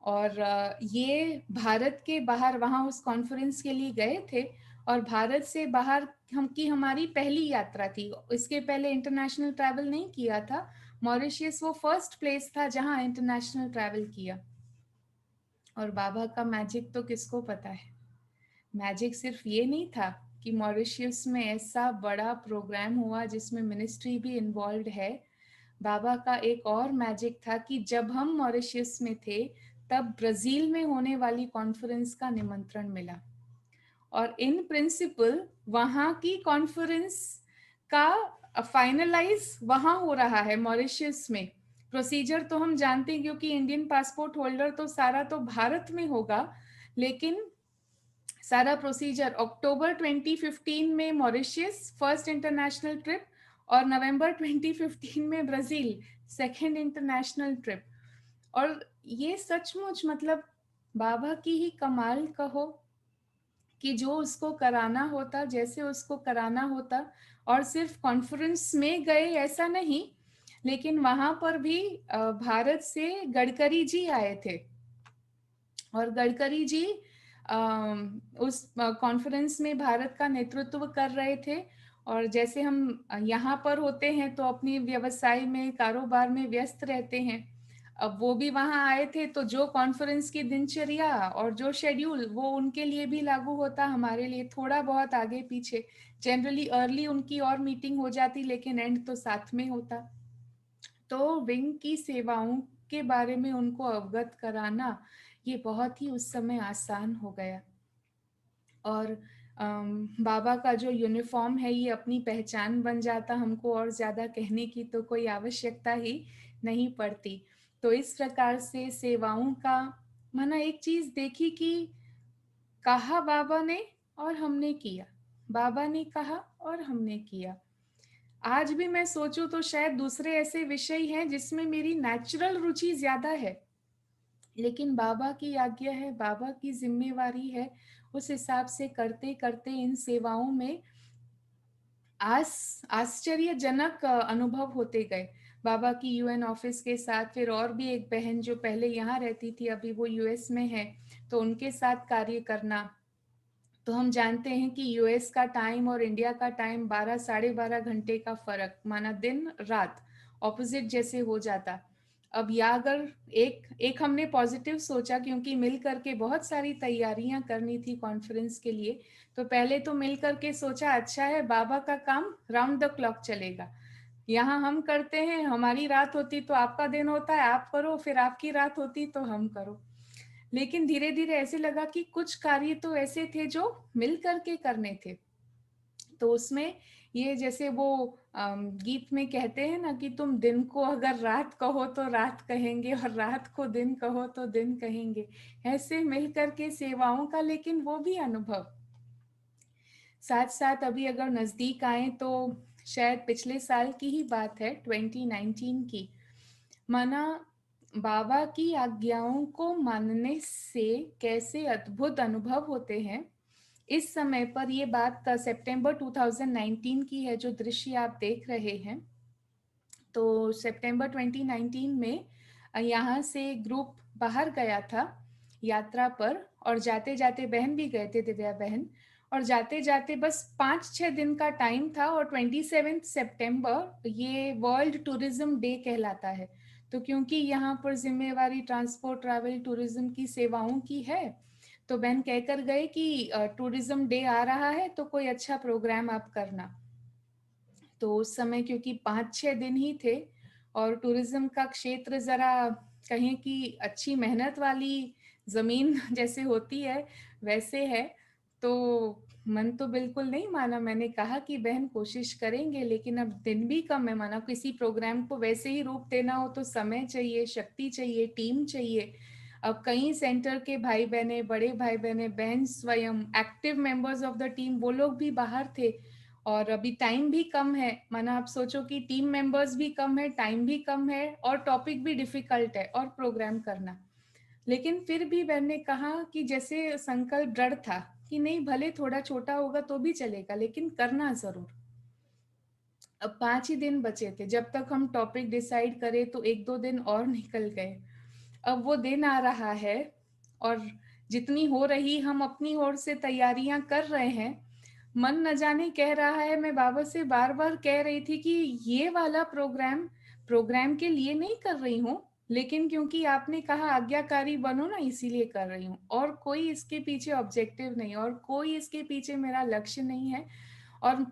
और ये भारत के बाहर वहाँ उस कॉन्फ्रेंस के लिए गए थे। और भारत से बाहर हमारी पहली यात्रा थी। इसके पहले इंटरनेशनल ट्रैवल नहीं किया था। मॉरिशियस वो फर्स्ट प्लेस था जहाँ इंटरनेशनल ट्रैवल किया। और बाबा का मैजिक तो किसको पता है। मैजिक सिर्फ ये नहीं था कि मॉरिशियस में ऐसा बड़ा प्रोग्राम हुआ जिसमें मिनिस्ट्री भी इन्वॉल्व है। बाबा का एक और मैजिक था कि जब हम मॉरिशियस में थे, तब ब्राजील में होने वाली कॉन्फ्रेंस का निमंत्रण मिला। और इन प्रिंसिपल वहां की कॉन्फ्रेंस का फाइनलाइज वहां हो रहा है मॉरिशियस में। प्रोसीजर तो हम जानते हैं, क्योंकि इंडियन पासपोर्ट होल्डर तो सारा तो भारत में होगा। लेकिन सारा प्रोसीजर अक्टूबर 2015 में मॉरिशियस फर्स्ट इंटरनेशनल ट्रिप, और नवंबर 2015 में ब्राजील सेकंड इंटरनेशनल ट्रिप। और ये सचमुच मतलब बाबा की ही कमाल कहो कि जो उसको कराना होता जैसे उसको कराना होता। और सिर्फ कॉन्फ्रेंस में गए ऐसा नहीं, लेकिन वहां पर भी भारत से गडकरी जी आए थे। और गडकरी जी उस कॉन्फ्रेंस में भारत का नेतृत्व कर रहे थे। और जैसे हम यहाँ पर होते हैं तो अपनी व्यवसाय में कारोबार में व्यस्त रहते हैं, अब वो भी वहां आए थे। तो जो कॉन्फ्रेंस की दिनचर्या और जो शेड्यूल वो उनके लिए भी लागू होता, हमारे लिए थोड़ा बहुत आगे पीछे। जनरली अर्ली उनकी और मीटिंग हो जाती, लेकिन एंड तो साथ में होता। तो विंग की सेवाओं के बारे में उनको अवगत कराना ये बहुत ही उस समय आसान हो गया। और बाबा का जो यूनिफॉर्म है ये अपनी पहचान बन जाता, हमको और ज्यादा कहने की तो कोई आवश्यकता ही नहीं पड़ती। तो इस प्रकार से सेवाओं का माना एक चीज देखी कि कहा बाबा ने और हमने किया, बाबा ने कहा और हमने किया। आज भी मैं सोचूं तो शायद दूसरे ऐसे विषय हैं जिसमें मेरी नेचुरल रुचि ज्यादा है, लेकिन बाबा की आज्ञा है, बाबा की जिम्मेवारी है, उस हिसाब से करते करते इन सेवाओं में आश्चर्यजनक अनुभव होते गए। बाबा की यूएन ऑफिस के साथ फिर और भी एक बहन जो पहले यहाँ रहती थी, अभी वो यूएस में है, तो उनके साथ कार्य करना। तो हम जानते हैं कि यूएस का टाइम और इंडिया का टाइम 12 साढ़े 12 घंटे का फर्क, माना दिन रात ऑपोजिट जैसे हो जाता। अब या अगर एक एक हमने पॉजिटिव सोचा, क्योंकि मिल करके बहुत सारी तैयारियां करनी थी कॉन्फ्रेंस के लिए, तो पहले तो मिल करके सोचा अच्छा है बाबा का काम राउंड द क्लॉक चलेगा, यहाँ हम करते हैं, हमारी रात होती तो आपका दिन होता है, आप करो, फिर आपकी रात होती तो हम करो। लेकिन धीरे धीरे ऐसे लगा कि कुछ कार्य तो ऐसे थे जो मिल करके करने थे। तो उसमें ये जैसे वो गीत में कहते हैं ना कि तुम दिन को अगर रात कहो तो रात कहेंगे, और रात को दिन कहो तो दिन कहेंगे, ऐसे मिल करके सेवाओं का लेकिन वो भी अनुभव। साथ साथ अभी अगर नजदीक आए तो शायद पिछले साल की ही बात है, 2019 की, माना बाबा की आज्ञाओं को मानने से कैसे अद्भुत अनुभव होते हैं। इस समय पर ये बात सितंबर 2019 की है, जो दृश्य आप देख रहे हैं। तो सितंबर 2019 में यहाँ से ग्रुप बाहर गया था यात्रा पर, और जाते जाते बहन भी गए थे, दिव्या बहन, और जाते जाते बस 5-6 दिन का टाइम था, और 27 सितंबर ये वर्ल्ड टूरिज्म डे कहलाता है। तो क्योंकि यहाँ पर जिम्मेवारी ट्रांसपोर्ट ट्रैवल टूरिज्म की सेवाओं की है, तो बहन कहकर गए कि टूरिज्म डे आ रहा है तो कोई अच्छा प्रोग्राम आप करना। तो उस समय क्योंकि 5-6 दिन ही थे, और टूरिज्म का क्षेत्र जरा कहें कि अच्छी मेहनत वाली जमीन जैसे होती है वैसे है, तो मन तो बिल्कुल नहीं माना। मैंने कहा कि बहन कोशिश करेंगे, लेकिन अब दिन भी कम है, माना किसी प्रोग्राम को वैसे ही रूप देना हो तो समय चाहिए, शक्ति चाहिए, टीम चाहिए। अब कई सेंटर के भाई बहने, बड़े भाई बहने, बहन स्वयं active members of the team, वो लोग भी बाहर थे, और अभी टाइम भी कम है। माना आप सोचो कि टीम मेंबर्स भी कम है, टाइम भी कम है, और टॉपिक भी डिफिकल्ट है, और प्रोग्राम करना। लेकिन फिर भी बहन ने कहा कि जैसे संकल्प दृढ़ था कि नहीं, भले थोड़ा छोटा होगा तो भी चलेगा, लेकिन करना जरूर। अब 5 ही दिन बचे थे, जब तक हम टॉपिक डिसाइड करें तो 1-2 दिन और निकल गए। अब वो दिन आ रहा है, और जितनी हो रही हम अपनी ओर से तैयारियां कर रहे हैं, मन न जाने कह रहा है। मैं बाबा से बार बार कह रही थी कि ये वाला प्रोग्राम प्रोग्राम के लिए नहीं कर रही हूँ, लेकिन क्योंकि आपने कहा आज्ञाकारी बनो ना, इसीलिए कर रही हूँ, और कोई इसके पीछे ऑब्जेक्टिव नहीं, और कोई इसके पीछे मेरा लक्ष्य नहीं है। और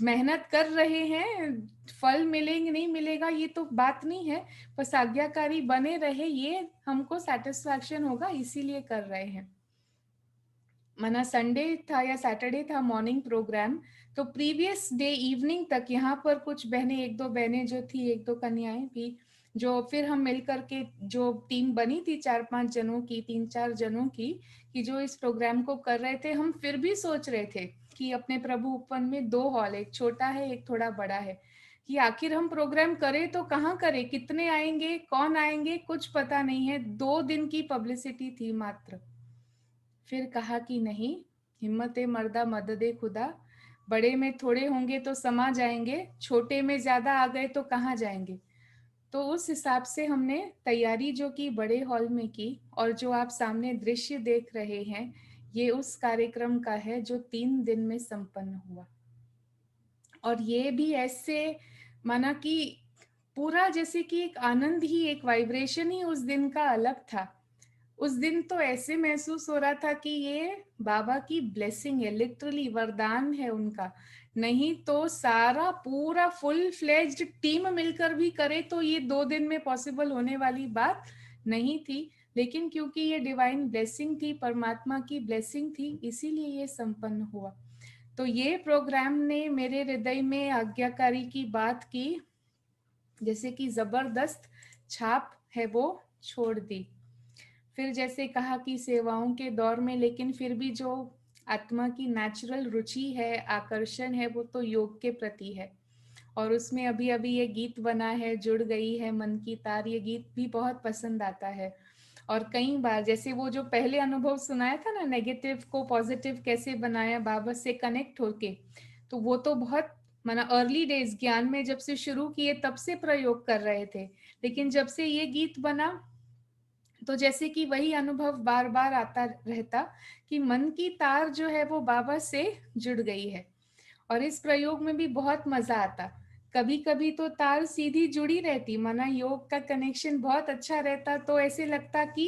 मेहनत कर रहे हैं, फल मिलेंगे नहीं मिलेगा ये तो बात नहीं है, बस आज्ञाकारी बने रहे ये हमको सेटिस्फैक्शन होगा, इसीलिए कर रहे हैं। माना संडे था या सैटरडे था मॉर्निंग प्रोग्राम, तो प्रीवियस डे इवनिंग तक यहाँ पर कुछ बहनें, 1-2 बहनें जो थी, 1-2 कन्याएं भी, जो फिर हम मिल करके जो टीम बनी थी 4-5 जनों की, 3-4 जनों की, कि जो इस प्रोग्राम को कर रहे थे। हम फिर भी सोच रहे थे कि अपने प्रभु उपवन में 2 हॉल, एक छोटा है एक थोड़ा बड़ा है, कि आखिर हम प्रोग्राम करें तो कहाँ करें, कितने आएंगे, कौन आएंगे, कुछ पता नहीं है। 2 दिन की पब्लिसिटी थी मात्र। फिर कहा कि नहीं, हिम्मत मर्दा मददे खुदा, बड़े में थोड़े होंगे तो समा जाएंगे, छोटे में ज्यादा आ गए तो कहाँ जाएंगे। तो उस हिसाब से हमने तैयारी जो की बड़े हॉल में की, और जो आप सामने दृश्य देख रहे हैं ये उस कार्यक्रम का है जो 3 दिन में संपन्न हुआ। और ये भी ऐसे माना कि पूरा जैसे कि एक आनंद ही, एक वाइब्रेशन ही उस दिन का अलग था। उस दिन तो ऐसे महसूस हो रहा था कि ये बाबा की ब्लेसिंग है, लिटरली वरदान है उनका। नहीं तो सारा पूरा फुल फ्लेज्ड टीम मिलकर भी करे तो ये 2 दिन में पॉसिबल होने वाली बात नहीं थी, लेकिन क्योंकि ये डिवाइन ब्लेसिंग थी, परमात्मा की ब्लेसिंग थी, इसीलिए ये संपन्न हुआ। तो ये प्रोग्राम ने मेरे हृदय में आज्ञाकारी की बात की जैसे कि जबरदस्त छाप है वो छोड़ दी। फिर जैसे कहा कि सेवाओं के दौर में, लेकिन फिर भी जो आत्मा की नेचुरल रुचि है, आकर्षण है, वो तो योग के प्रति है। और उसमें अभी अभी ये गीत बना है, जुड़ गई है मन की तार, ये गीत भी बहुत पसंद आता है। और कई बार जैसे वो जो पहले अनुभव सुनाया था ना, नेगेटिव को पॉजिटिव कैसे बनाया बाबा से कनेक्ट होके, तो वो तो बहुत माना अर्ली डेज ज्ञान में जब से शुरू किए तब से प्रयोग कर रहे थे, लेकिन जब से ये गीत बना तो जैसे कि वही अनुभव बार बार आता रहता कि मन की तार जो है वो बाबा से जुड़ गई है। और इस प्रयोग में भी बहुत मजा आता। कभी कभी तो तार सीधी जुड़ी रहती, माना योग का कनेक्शन बहुत अच्छा रहता, तो ऐसे लगता कि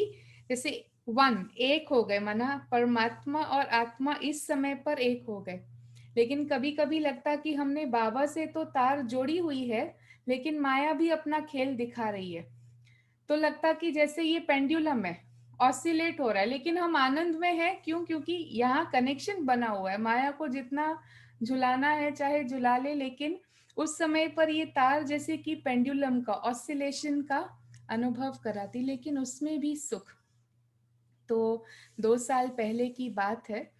जैसे वन एक हो गए, माना परमात्मा और आत्मा इस समय पर एक हो गए। लेकिन कभी कभी लगता कि हमने बाबा से तो तार जोड़ी हुई है, लेकिन माया भी अपना खेल दिखा रही है। तो लगता कि जैसे ये पेंडुलम है, ऑसिलेट हो रहा है, लेकिन हम आनंद में है। क्यों? क्योंकि यहाँ कनेक्शन बना हुआ है। माया को जितना झुलाना है चाहे झुला ले, लेकिन उस समय पर ये तार जैसे कि पेंडुलम का ऑसिलेशन का अनुभव कराती, लेकिन उसमें भी सुख। तो 2 साल पहले की बात है,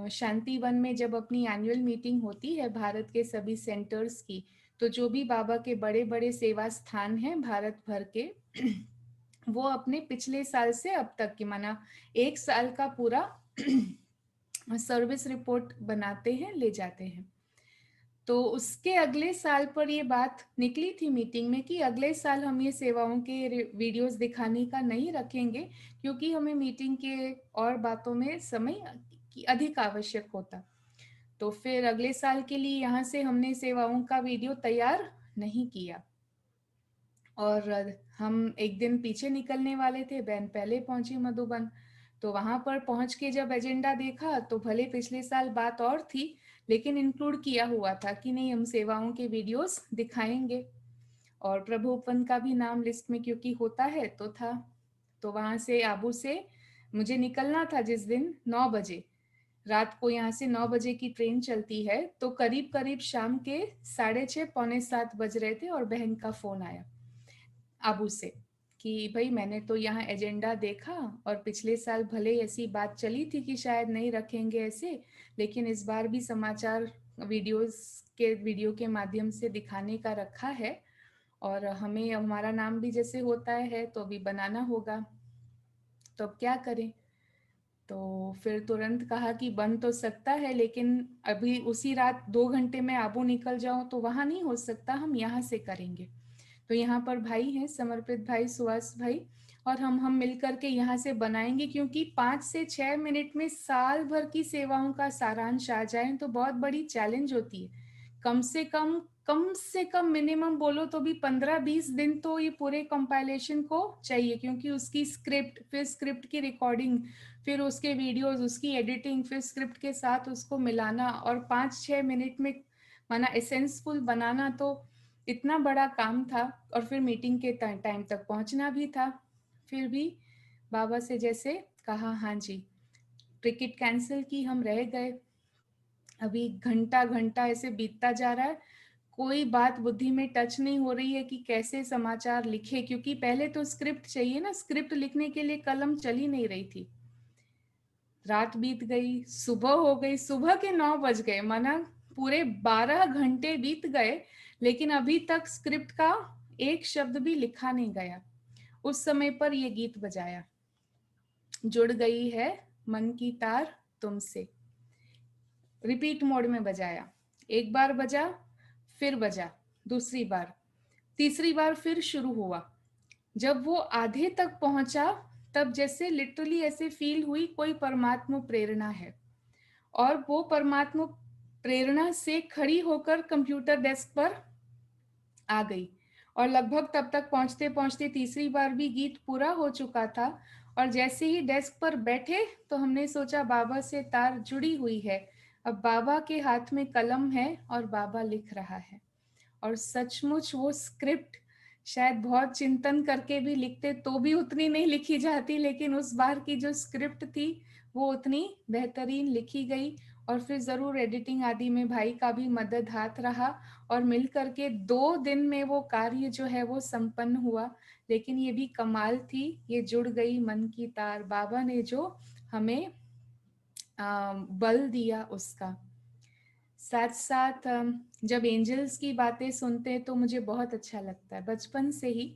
शांति वन में जब अपनी एनुअल मीटिंग होती है भारत के सभी सेंटर्स की, तो जो भी बाबा के बड़े बड़े सेवा स्थान हैं भारत भर के, वो अपने पिछले साल से अब तक की, माना 1 साल का पूरा सर्विस रिपोर्ट बनाते हैं, ले जाते हैं। तो उसके अगले साल पर ये बात निकली थी मीटिंग में कि अगले साल हम ये सेवाओं के वीडियोस दिखाने का नहीं रखेंगे, क्योंकि हमें मीटिंग के और बातों में समय की अधिक आवश्यक होता। तो फिर अगले साल के लिए यहाँ से हमने सेवाओं का वीडियो तैयार नहीं किया, और हम एक दिन पीछे निकलने वाले थे। बहन पहले पहुंची मधुबन, तो वहां पर पहुंच के जब एजेंडा देखा तो भले पिछले साल बात और थी, लेकिन इंक्लूड किया हुआ था कि नहीं, हम सेवाओं के वीडियोस दिखाएंगे। और प्रभु उपवन का भी नाम लिस्ट में क्योंकि होता है तो था। तो वहां से आबू से मुझे निकलना था जिस दिन 9 बजे रात को, यहाँ से 9 बजे की ट्रेन चलती है, तो करीब करीब शाम के 6:30 पौने 7 बज रहे थे, और बहन का फोन आया आबू से कि भाई मैंने तो यहाँ एजेंडा देखा, और पिछले साल भले ऐसी बात चली थी कि शायद नहीं रखेंगे ऐसे, लेकिन इस बार भी समाचार वीडियो के माध्यम से दिखाने का रखा है, और हमें हमारा नाम भी जैसे होता है तो अभी बनाना होगा, तो अब क्या करें। तो फिर तुरंत कहा कि बन तो सकता है, लेकिन अभी उसी रात 2 घंटे में आबू निकल जाऊं तो वहां नहीं हो सकता, हम यहाँ से करेंगे। तो यहाँ पर भाई हैं, समर्पित भाई, सुहास भाई, और हम मिल करके यहाँ से बनाएंगे, क्योंकि 5 से 6 मिनट में साल भर की सेवाओं का सारांश आ जाए तो बहुत बड़ी चैलेंज होती है। कम से कम मिनिमम बोलो तो भी 15-20 दिन तो ये पूरे कंपाइलेशन को चाहिए, क्योंकि उसकी स्क्रिप्ट, फिर स्क्रिप्ट की रिकॉर्डिंग, फिर उसके वीडियोस, उसकी एडिटिंग, फिर स्क्रिप्ट के साथ उसको मिलाना, और 5-6 मिनट में माना एसेंसफुल बनाना, तो इतना बड़ा काम था। और फिर मीटिंग के टाइम तक पहुंचना भी था। फिर भी बाबा से जैसे कहा हाँ जी, टिकट कैंसिल की, हम रह गए। अभी घंटा घंटा ऐसे बीतता जा रहा है, कोई बात बुद्धि में टच नहीं हो रही है कि कैसे समाचार लिखे, क्योंकि पहले तो स्क्रिप्ट चाहिए ना, स्क्रिप्ट लिखने के लिए कलम चली नहीं रही थी। रात बीत गई, सुबह हो गई, सुबह के 9 बज गए, माना पूरे 12 घंटे बीत गए, लेकिन अभी तक स्क्रिप्ट का एक शब्द भी लिखा नहीं गया। उस समय पर ये गीत बजाया, जुड़ गई है मन की तार तुमसे, रिपीट मोड में बजाया। एक बार बजा, फिर बजा, दूसरी बार, तीसरी बार फिर शुरू हुआ। जब वो आधे तक पहुंचा, तब जैसे लिटरली ऐसे फील हुई कोई परमात्मा प्रेरणा है, और वो परमात्मा प्रेरणा से खड़ी होकर कंप्यूटर डेस्क पर आ गई। और लगभग तब तक पहुंचते पहुंचते तीसरी बार भी गीत पूरा हो चुका था, और जैसे ही डेस्क पर बैठे तो हमने सोचा बाबा से तार जुड़ी हुई है, अब बाबा के हाथ में कलम है और बाबा लिख रहा है। और सचमुच वो स्क्रिप्ट शायद बहुत चिंतन करके भी लिखते तो भी उतनी नहीं लिखी जाती, लेकिन उस बार की जो स्क्रिप्ट थी वो उतनी बेहतरीन लिखी गई। और फिर जरूर एडिटिंग आदि में भाई का भी मदद हाथ रहा, और मिल करके 2 दिन में वो कार्य जो है वो संपन्न हुआ। लेकिन ये भी कमाल थी, ये जुड़ गई मन की तार, बाबा ने जो हमें बल दिया उसका। साथ साथ जब एंजल्स की बातें सुनते हैं तो मुझे बहुत अच्छा लगता है। बचपन से ही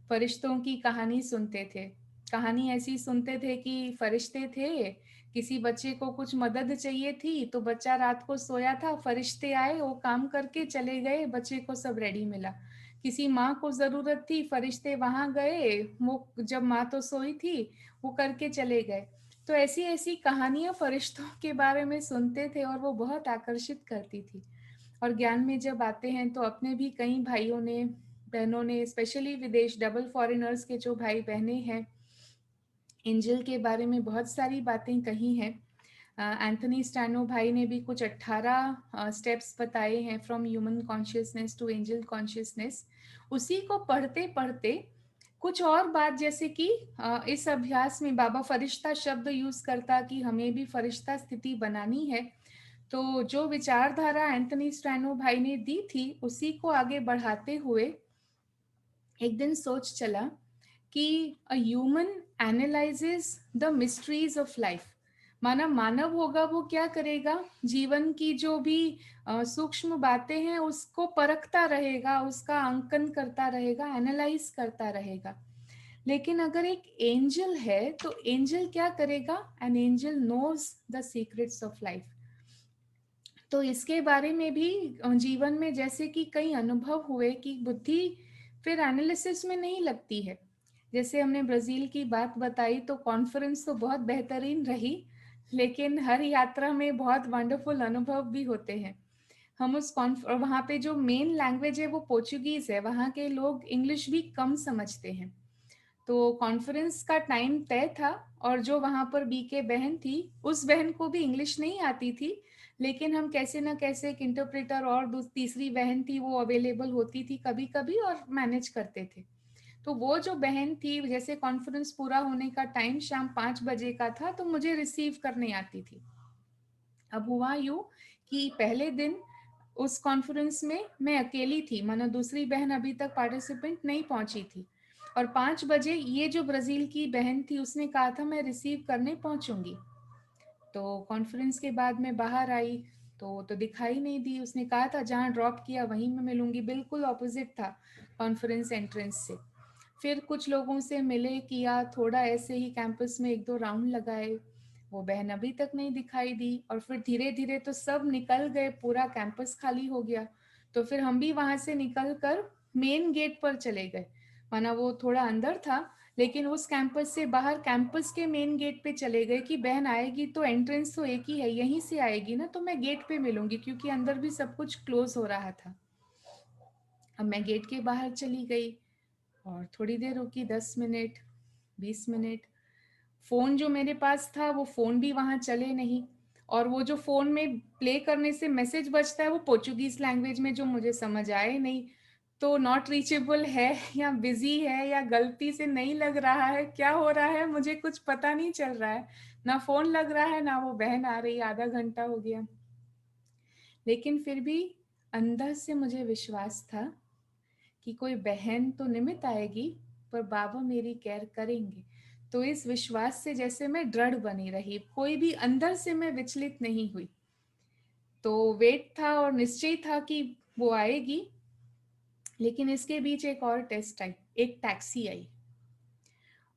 फरिश्तों की कहानी सुनते थे। कहानी ऐसी सुनते थे कि फरिश्ते थे, किसी बच्चे को कुछ मदद चाहिए थी, तो बच्चा रात को सोया था, फरिश्ते आए, वो काम करके चले गए, बच्चे को सब रेडी मिला। किसी माँ को जरूरत थी, फरिश्ते वहां गए, वो जब माँ तो सोई थी, वो करके चले गए। तो ऐसी ऐसी कहानियां फरिश्तों के बारे में सुनते थे, और वो बहुत आकर्षित करती थी। और ज्ञान में जब आते हैं तो अपने भी कई भाइयों ने, बहनों ने, स्पेशली विदेश डबल फॉरेनर्स के जो भाई बहने हैं, एंजल के बारे में बहुत सारी बातें कही हैं। एंथनी स्टैनो भाई ने भी कुछ 18 स्टेप्स बताए हैं from human consciousness to angel consciousness. उसी को पढ़ते पढ़ते कुछ और बात, जैसे कि इस अभ्यास में बाबा फरिश्ता शब्द यूज करता कि हमें भी फरिश्ता स्थिति बनानी है। तो जो विचारधारा एंथनी स्टैनो भाई ने दी थी उसी को आगे बढ़ाते हुए एक दिन सोच चला कि a human analyses the mysteries of life. माना मानव होगा वो क्या करेगा, जीवन की जो भी सूक्ष्म बातें हैं उसको परखता रहेगा, उसका अंकन करता रहेगा, एनालाइज करता रहेगा। लेकिन अगर एक एंजल है तो एंजल क्या करेगा, an angel knows the secrets of life. तो इसके बारे में भी जीवन में जैसे कि कई अनुभव हुए कि बुद्धि फिर एनालिसिस में नहीं लगती है। जैसे हमने ब्राजील की बात बताई तो कॉन्फ्रेंस तो बहुत बेहतरीन रही, लेकिन हर यात्रा में बहुत वंडरफुल अनुभव भी होते हैं। हम उस वहाँ पे जो मेन लैंग्वेज है वो पोर्चुगीज है, वहाँ के लोग इंग्लिश भी कम समझते हैं। तो कॉन्फ्रेंस का टाइम तय था और जो वहां पर बीके बहन थी उस बहन को भी इंग्लिश नहीं आती थी, लेकिन हम कैसे ना कैसे एक इंटरप्रेटर और तीसरी बहन थी वो अवेलेबल होती थी कभी कभी और मैनेज करते थे। तो वो जो बहन थी, जैसे कॉन्फ्रेंस पूरा होने का टाइम शाम 5 बजे का था तो मुझे रिसीव करने आती थी। अब हुआ यूं कि पहले दिन उस कॉन्फ्रेंस में मैं अकेली थी, मानो दूसरी बहन अभी तक पार्टिसिपेंट नहीं पहुंची थी। और 5 बजे ये जो ब्राजील की बहन थी उसने कहा था मैं रिसीव करने पहुंचूंगी। तो कॉन्फ्रेंस के बाद मैं बाहर आई तो दिखाई नहीं दी। उसने कहा था जहाँ ड्रॉप किया वहीं मैं मिलूंगी, बिल्कुल ऑपोजिट था कॉन्फ्रेंस एंट्रेंस से। फिर कुछ लोगों से मिले, किया थोड़ा ऐसे ही कैंपस में 1-2 राउंड लगाए, वो बहन अभी तक नहीं दिखाई दी। और फिर धीरे धीरे तो सब निकल गए, पूरा कैंपस खाली हो गया। तो फिर हम भी वहां से निकल कर मेन गेट पर चले गए, माना वो थोड़ा अंदर था, लेकिन उस कैंपस से बाहर कैंपस के मेन गेट पे चले गए कि बहन आएगी तो एंट्रेंस तो एक ही है, यहीं से आएगी ना तो मैं गेट पे मिलूंगी, क्योंकि अंदर भी सब कुछ क्लोज हो रहा था। अब मैं गेट के बाहर चली गई और थोड़ी देर रुकी, 10 मिनट 20 मिनट। फोन जो मेरे पास था वो फोन भी वहां चले नहीं, और वो जो फोन में प्ले करने से मैसेज बजता है वो पोर्चुगीज लैंग्वेज में जो मुझे समझ आए नहीं। तो नॉट रीचेबल है या बिजी है या गलती से नहीं लग रहा है, क्या हो रहा है मुझे कुछ पता नहीं चल रहा है। ना फोन लग रहा है ना वो बहन आ रही, आधा घंटा हो गया। लेकिन फिर भी अंदर से मुझे विश्वास था कि कोई बहन तो निमित्त आएगी पर बाबा मेरी केयर करेंगे। तो इस विश्वास से जैसे मैं दृढ़ बनी रही, कोई भी अंदर से मैं विचलित नहीं हुई। तो वेट था और निश्चय था कि वो आएगी। लेकिन इसके बीच एक और टेस्ट आई, एक टैक्सी आई,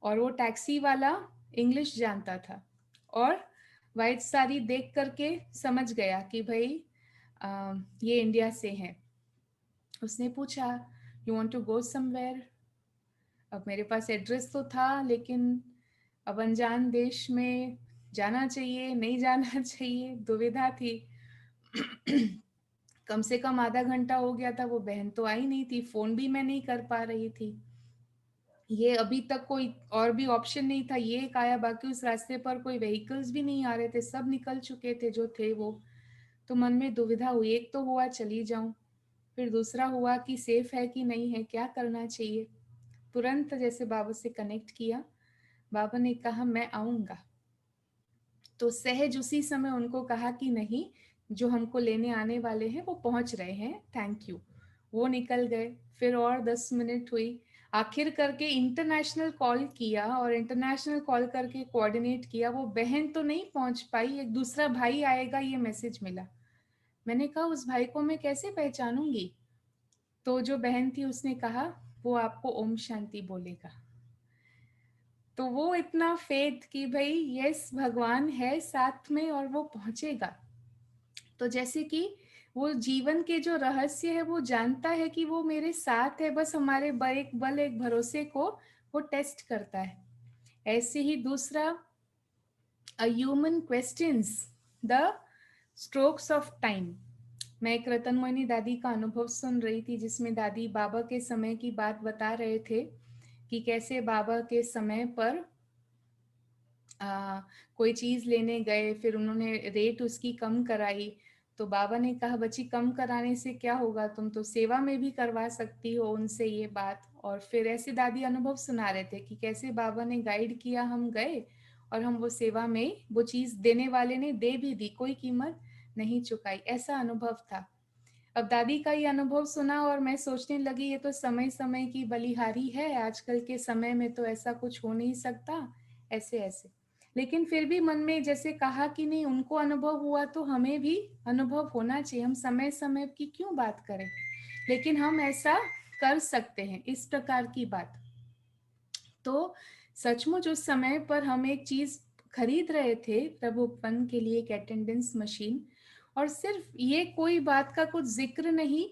और वो टैक्सी वाला इंग्लिश जानता था और वाइट साड़ी देख करके समझ गया कि भाई ये इंडिया से है। उसने पूछा you want to go somewhere. अब मेरे पास एड्रेस तो था, लेकिन अब अनजान देश में जाना चाहिए नहीं जाना चाहिए, दुविधा थी। कम से कम आधा घंटा हो गया था, वो बहन तो आई नहीं थी, फोन भी मैं नहीं कर पा रही थी। ये अभी तक कोई और भी ऑप्शन नहीं था, ये एक आया, बाकी उस रास्ते पर कोई व्हीकल्स भी नहीं आ रहे थे, सब निकल चुके थे जो थे वो। तो मन में दुविधा हुई, एक तो हुआ चली जाऊं, फिर दूसरा हुआ कि सेफ है कि नहीं है, क्या करना चाहिए। तुरंत जैसे बाबा से कनेक्ट किया, बाबा ने कहा मैं आऊंगा। तो सहज उसी समय उनको कहा कि नहीं, जो हमको लेने आने वाले हैं वो पहुंच रहे हैं, थैंक यू। वो निकल गए। फिर और 10 मिनट हुई, आखिर करके इंटरनेशनल कॉल किया और इंटरनेशनल कॉल करके कोऑर्डिनेट किया। वो बहन तो नहीं पहुंच पाई, एक दूसरा भाई आएगा ये मैसेज मिला। मैंने कहा उस भाई को मैं कैसे पहचानूंगी। तो जो बहन थी उसने कहा वो आपको ओम शांति बोलेगा। तो वो इतना फेथ कि भाई यस भगवान है साथ में और वो पहुंचेगा। तो जैसे कि वो जीवन के जो रहस्य है वो जानता है कि वो मेरे साथ है, बस हमारे एक भरोसे को वो टेस्ट करता है। ऐसे ही दूसरा, a human questions the strokes of time. मैं एक रतनमणि दादी का अनुभव सुन रही थी, जिसमें दादी बाबा के समय की बात बता रहे थे कि कैसे बाबा के समय पर कोई चीज लेने गए, फिर उन्होंने रेट उसकी कम कराई, तो बाबा ने कहा बच्ची कम कराने से क्या होगा, तुम तो सेवा में भी करवा सकती हो उनसे ये बात। और फिर ऐसे दादी अनुभव सुना रहे थे कि कैसे बाबा ने गाइड किया, हम गए और हम वो सेवा में वो चीज देने वाले ने दे भी दी, कोई कीमत नहीं चुकाई, ऐसा अनुभव था। अब दादी का ये अनुभव सुना और मैं सोचने लगी ये तो समय समय की बलिहारी है, आजकल के समय में तो ऐसा कुछ हो नहीं सकता, ऐसे ऐसे। लेकिन फिर भी मन में जैसे कहा कि नहीं, उनको अनुभव हुआ तो हमें भी अनुभव होना चाहिए, हम समय समय की क्यों बात करें, लेकिन हम ऐसा कर सकते हैं, इस प्रकार की बात। तो सचमुच उस समय पर हम एक चीज खरीद रहे थे प्रभुपन के लिए, एक अटेंडेंस मशीन, और सिर्फ ये कोई बात का कुछ जिक्र नहीं,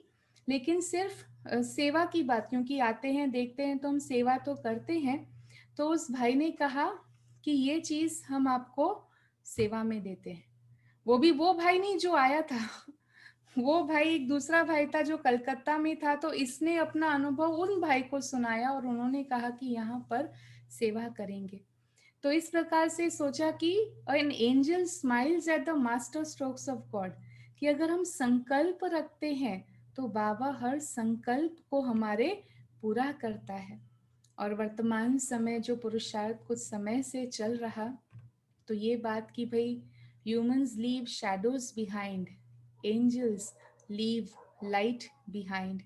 लेकिन सिर्फ सेवा की बात, क्योंकि आते हैं देखते हैं तो हम सेवा तो करते हैं। तो उस भाई ने कहा कि ये चीज हम आपको सेवा में देते हैं। वो भी वो भाई नहीं जो आया था, वो भाई एक दूसरा भाई था जो कलकत्ता में था, तो इसने अपना अनुभव उन भाई को सुनाया और उन्होंने कहा कि यहाँ पर सेवा करेंगे। तो इस प्रकार से सोचा कि an angel smiles at the master strokes of God, कि अगर हम संकल्प रखते हैं तो बाबा हर संकल्प को हमारे पूरा करता है। और वर्तमान समय जो पुरुषार्थ कुछ समय से चल रहा, तो ये बात कि भाई humans leave shadows behind, angels leave light behind,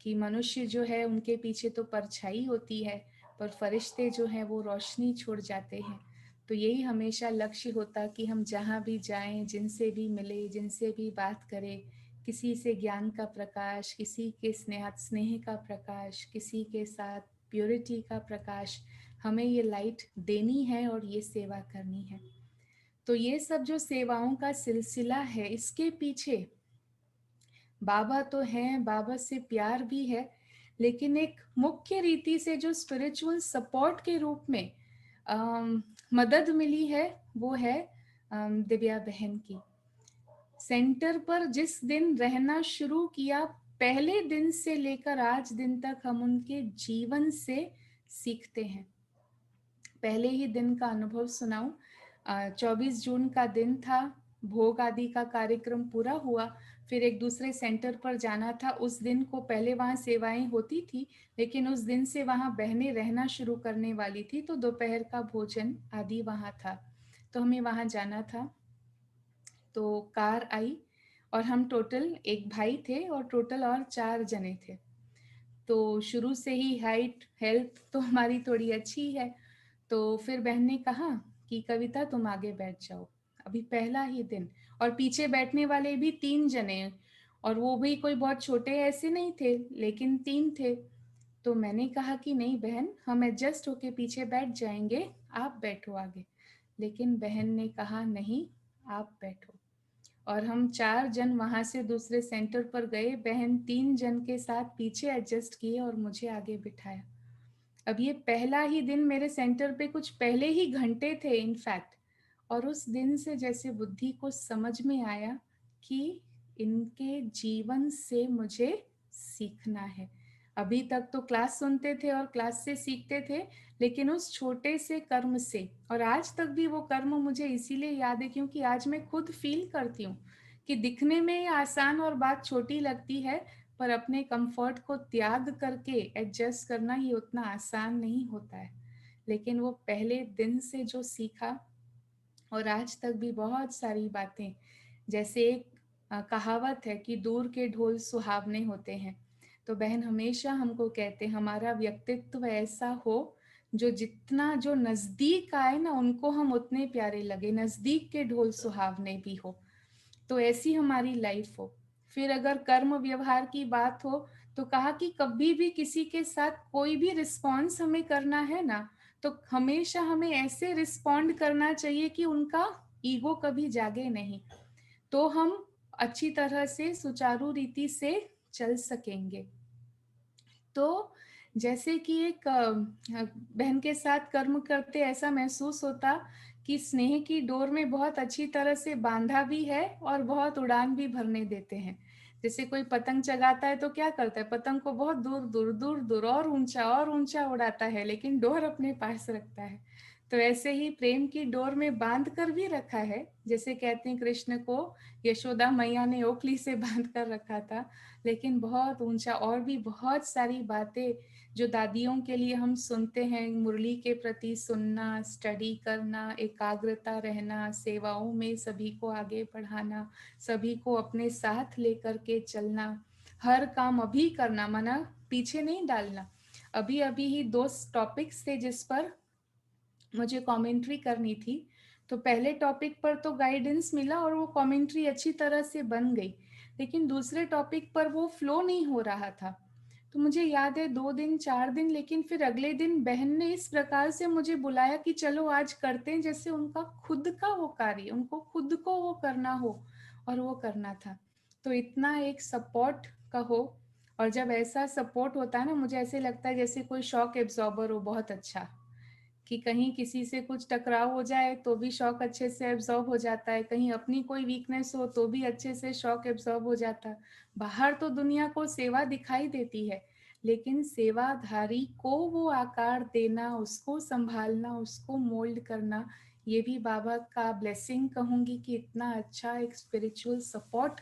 कि मनुष्य जो है उनके पीछे तो परछाई होती है, पर फरिश्ते जो हैं वो रोशनी छोड़ जाते हैं। तो यही हमेशा लक्ष्य होता कि हम जहाँ भी जाएं, जिनसे भी मिले, जिनसे भी बात करें, किसी से ज्ञान का प्रकाश, किसी के स्नेह का प्रकाश, किसी के साथ प्योरिटी का प्रकाश, हमें ये लाइट देनी है और ये सेवा करनी है। तो ये सब जो सेवाओं का सिलसिला है, इसके पीछे बाबा तो हैं, बाबा से प्यार भी है, लेकिन एक मुख्य रीति से जो स्पिरिचुअल सपोर्ट के रूप में मदद मिली है, वो है दिव्या बहन की। सेंटर पर जिस दिन रहना शुरू किया, पहले दिन से लेकर आज दिन तक हम उनके जीवन से सीखते हैं। पहले ही दिन का अनुभव सुनाऊं, 24 जून का दिन था, भोग आदि का कार्यक्रम पूरा हुआ, फिर एक दूसरे सेंटर पर जाना था। उस दिन को पहले वहां सेवाएं होती थी, लेकिन उस दिन से वहां बहनें रहना शुरू करने वाली थी, तो दोपहर का भोजन आदि वहां था, तो हमें वहां जाना था। तो कार आई और हम टोटल, एक भाई थे और टोटल और 4 जने थे। तो शुरू से ही हाइट हेल्थ तो हमारी थोड़ी अच्छी है, तो फिर बहन ने कहा कि कविता तुम आगे बैठ जाओ, अभी पहला ही दिन, और पीछे बैठने वाले भी 3 जने, और वो भी कोई बहुत छोटे ऐसे नहीं थे, लेकिन 3 थे। तो मैंने कहा कि नहीं बहन, हम एडजस्ट होके पीछे बैठ जाएंगे, आप बैठो आगे। लेकिन बहन ने कहा नहीं, आप बैठो। और हम 4 जन वहां से दूसरे सेंटर पर गए, बहन 3 जन के साथ पीछे एडजस्ट किए और मुझे आगे बिठाया। अब ये पहला ही दिन, मेरे सेंटर पे कुछ पहले ही घंटे थे इनफैक्ट, और उस दिन से जैसे बुद्धि को समझ में आया कि इनके जीवन से मुझे सीखना है। अभी तक तो क्लास सुनते थे और क्लास से सीखते थे, लेकिन उस छोटे से कर्म से, और आज तक भी वो कर्म मुझे इसीलिए याद है क्योंकि आज मैं खुद फील करती हूँ कि दिखने में आसान और बात छोटी लगती है, पर अपने कंफर्ट को त्याग करके एडजस्ट करना ही उतना आसान नहीं होता है। लेकिन वो पहले दिन से जो सीखा, और आज तक भी बहुत सारी बातें, जैसे एक कहावत है कि दूर के ढोल सुहावने होते हैं, तो बहन हमेशा हमको कहते हमारा व्यक्तित्व ऐसा हो जो जितना जो नजदीक आए ना, उनको हम उतने प्यारे लगे, नजदीक के ढोल सुहावने भी हो, तो ऐसी हमारी लाइफ हो। फिर अगर कर्म व्यवहार की बात हो, तो कहा कि कभी भी किसी के साथ कोई भी रिस्पॉन्स हमें करना है ना, तो हमेशा हमें ऐसे रिस्पॉन्ड करना चाहिए कि उनका ईगो कभी जागे नहीं, तो हम अच्छी तरह से सुचारू रीति से चल सकेंगे। तो जैसे कि एक बहन के साथ कर्म करते ऐसा महसूस होता कि स्नेह की डोर में बहुत अच्छी तरह से बांधा भी है और बहुत उड़ान भी भरने देते हैं। जैसे कोई पतंग चगाता है तो क्या करता है, पतंग को बहुत दूर दूर दूर दूर और ऊंचा उड़ाता है, लेकिन डोर अपने पास रखता है। तो ऐसे ही प्रेम की डोर में बांध कर भी रखा है। जैसे कहते हैं कृष्ण को यशोदा मैया ने ओखली से बांध कर रखा था, लेकिन बहुत ऊंचा। और भी बहुत सारी बातें जो दादियों के लिए हम सुनते हैं, मुरली के प्रति सुनना, स्टडी करना, एकाग्रता रहना, सेवाओं में सभी को आगे बढ़ाना, सभी को अपने साथ लेकर के चलना, हर काम अभी करना, माना पीछे नहीं डालना। अभी अभी ही 2 टॉपिक्स थे जिस पर मुझे कमेंट्री करनी थी। तो पहले टॉपिक पर तो गाइडेंस मिला और वो कमेंट्री अच्छी तरह से बन गई, लेकिन दूसरे टॉपिक पर वो फ्लो नहीं हो रहा था। तो मुझे याद है 2 दिन 4 दिन, लेकिन फिर अगले दिन बहन ने इस प्रकार से मुझे बुलाया कि चलो आज करते हैं, जैसे उनका खुद का वो कार्य, उनको खुद को वो करना हो और वो करना था। तो इतना एक सपोर्ट का हो, और जब ऐसा सपोर्ट होता है ना, मुझे ऐसे लगता है जैसे कोई शॉक एब्जॉर्बर हो बहुत अच्छा, कि कहीं किसी से कुछ टकराव हो जाए तो भी शॉक अच्छे से एब्जॉर्ब हो जाता है, कहीं अपनी कोई वीकनेस हो तो भी अच्छे से शॉक एब्जॉर्ब हो जाता है। बाहर तो दुनिया को सेवा दिखाई देती है, लेकिन सेवाधारी को वो आकार देना, उसको संभालना, उसको मोल्ड करना, ये भी बाबा का ब्लेसिंग कहूंगी कि इतना अच्छा एक स्पिरिचुअल सपोर्ट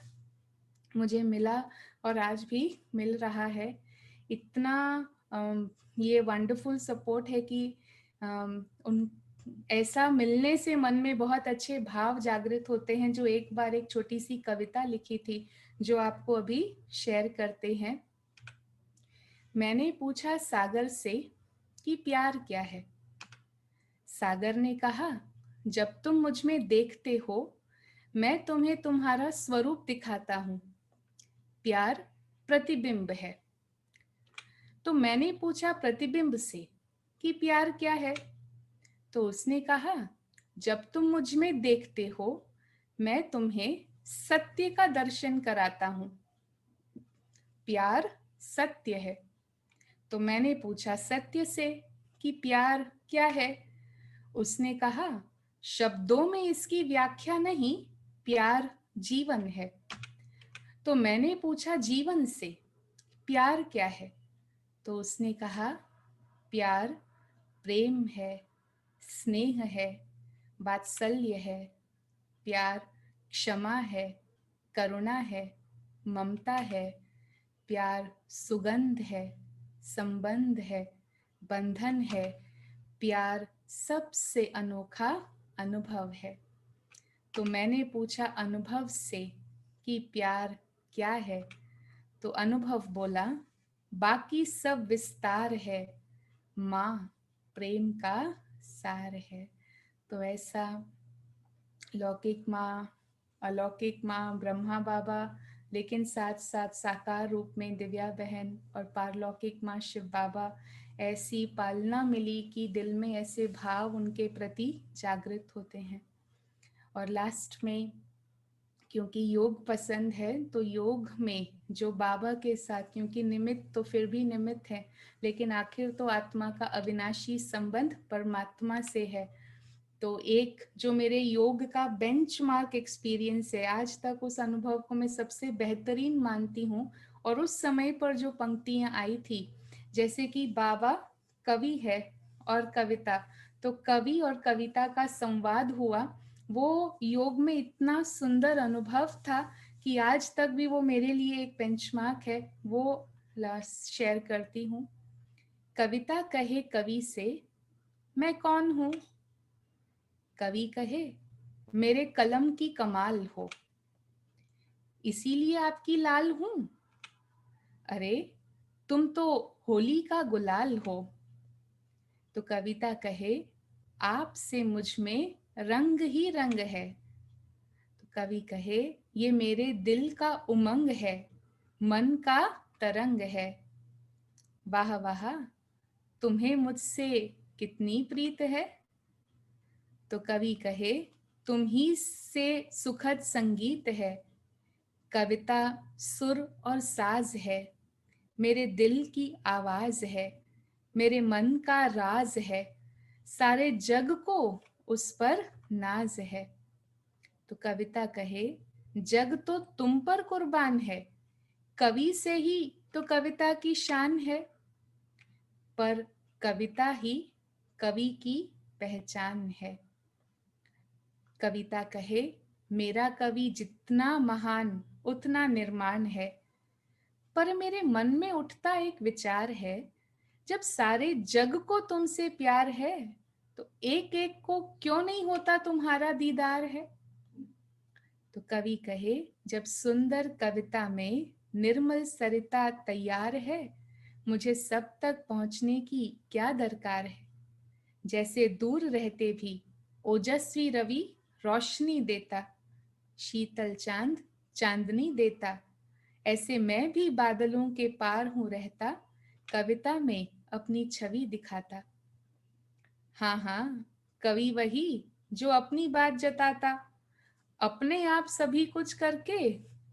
मुझे मिला और आज भी मिल रहा है। इतना ये वंडरफुल सपोर्ट है कि उन ऐसा मिलने से मन में बहुत अच्छे भाव जागृत होते हैं। जो एक बार एक छोटी सी कविता लिखी थी जो आपको अभी शेयर करते हैं। मैंने पूछा सागर से कि प्यार क्या है। सागर ने कहा, जब तुम मुझ में देखते हो मैं तुम्हें तुम्हारा स्वरूप दिखाता हूं। प्यार प्रतिबिंब है। तो मैंने पूछा प्रतिबिंब से कि प्यार क्या है। तो उसने कहा, जब तुम मुझ में देखते हो मैं तुम्हें सत्य का दर्शन कराता हूं। प्यार सत्य है। तो मैंने पूछा सत्य से कि प्यार क्या है। उसने कहा, शब्दों में इसकी व्याख्या नहीं, प्यार जीवन है। तो मैंने पूछा जीवन से प्यार क्या है। तो उसने कहा, प्यार प्रेम है, स्नेह है, वात्सल्य है। प्यार क्षमा है, करुणा है, ममता है। प्यार सुगंध है, संबंध है, बंधन है। प्यार सबसे अनोखा अनुभव है। तो मैंने पूछा अनुभव से कि प्यार क्या है। तो अनुभव बोला, बाकी सब विस्तार है, माँ प्रेम का सार है। तो ऐसा लौकिक माँ, अलौकिक माँ ब्रह्मा बाबा, लेकिन साथ साथ साकार रूप में दिव्या बहन, और पारलौकिक माँ शिव बाबा, ऐसी पालना मिली कि दिल में ऐसे भाव उनके प्रति जागृत होते हैं। और लास्ट में क्योंकि योग पसंद है तो योग में जो बाबा के साथ, क्योंकि निमित्त तो फिर भी निमित्त है, लेकिन आखिर तो आत्मा का अविनाशी संबंध परमात्मा से है। तो एक जो मेरे योग का बेंचमार्क एक्सपीरियंस है, आज तक उस अनुभव को मैं सबसे बेहतरीन मानती हूँ। और उस समय पर जो पंक्तियां आई थी, जैसे कि बाबा कवि है और कविता, तो कवि और कविता का संवाद हुआ, वो योग में इतना सुंदर अनुभव था कि आज तक भी वो मेरे लिए एक बेंचमार्क है। वो शेयर करती हूँ। कविता कहे कवि से, मैं कौन हूँ। कवि कहे, मेरे कलम की कमाल हो, इसीलिए आपकी लाल हूं। अरे तुम तो होली का गुलाल हो। तो कविता कहे, आपसे मुझ में रंग ही रंग है। तो कवि कहे, ये मेरे दिल का उमंग है, मन का तरंग है। वाह वाह, तुम्हें मुझसे कितनी प्रीत है। तो कवि कहे, तुम ही से सुखद संगीत है। कविता सुर और साज है, मेरे दिल की आवाज है, मेरे मन का राज है। सारे जग को उस पर नाज है। तो कविता कहे, जग तो तुम पर कुर्बान है, कवि से ही तो कविता की शान है, पर कविता ही कवि की पहचान है। कविता कहे, मेरा कवि जितना महान उतना निर्माण है, पर मेरे मन में उठता एक विचार है, जब सारे जग को तुमसे प्यार है, तो एक एक को क्यों नहीं होता तुम्हारा दीदार है। तो कवि कहे, जब सुंदर कविता में निर्मल सरिता तैयार है, मुझे सब तक पहुंचने की क्या दरकार है। जैसे दूर रहते भी ओजस्वी रवि रोशनी देता, शीतल चांद चांदनी देता, ऐसे मैं भी बादलों के पार हूं रहता, कविता में अपनी छवि दिखाता। हाँ हाँ, कवि वही जो अपनी बात जताता, अपने आप सभी कुछ करके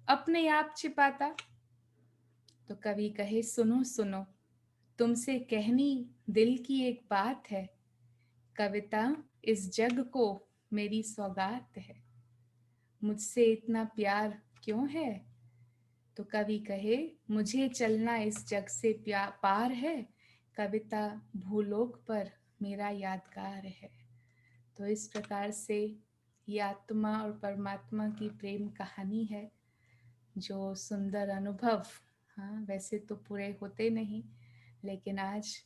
अपने आप छिपाता। तो कवि कहे, सुनो सुनो, तुमसे कहनी दिल की एक बात है, कविता इस जग को मेरी सौगात है। मुझसे इतना प्यार क्यों है। तो कवि कहे, मुझे चलना इस जग से पार है, कविता भूलोक पर मेरा यादगार है। तो इस प्रकार से ये आत्मा और परमात्मा की प्रेम कहानी है, जो सुंदर अनुभव, हाँ वैसे तो पूरे होते नहीं, लेकिन आज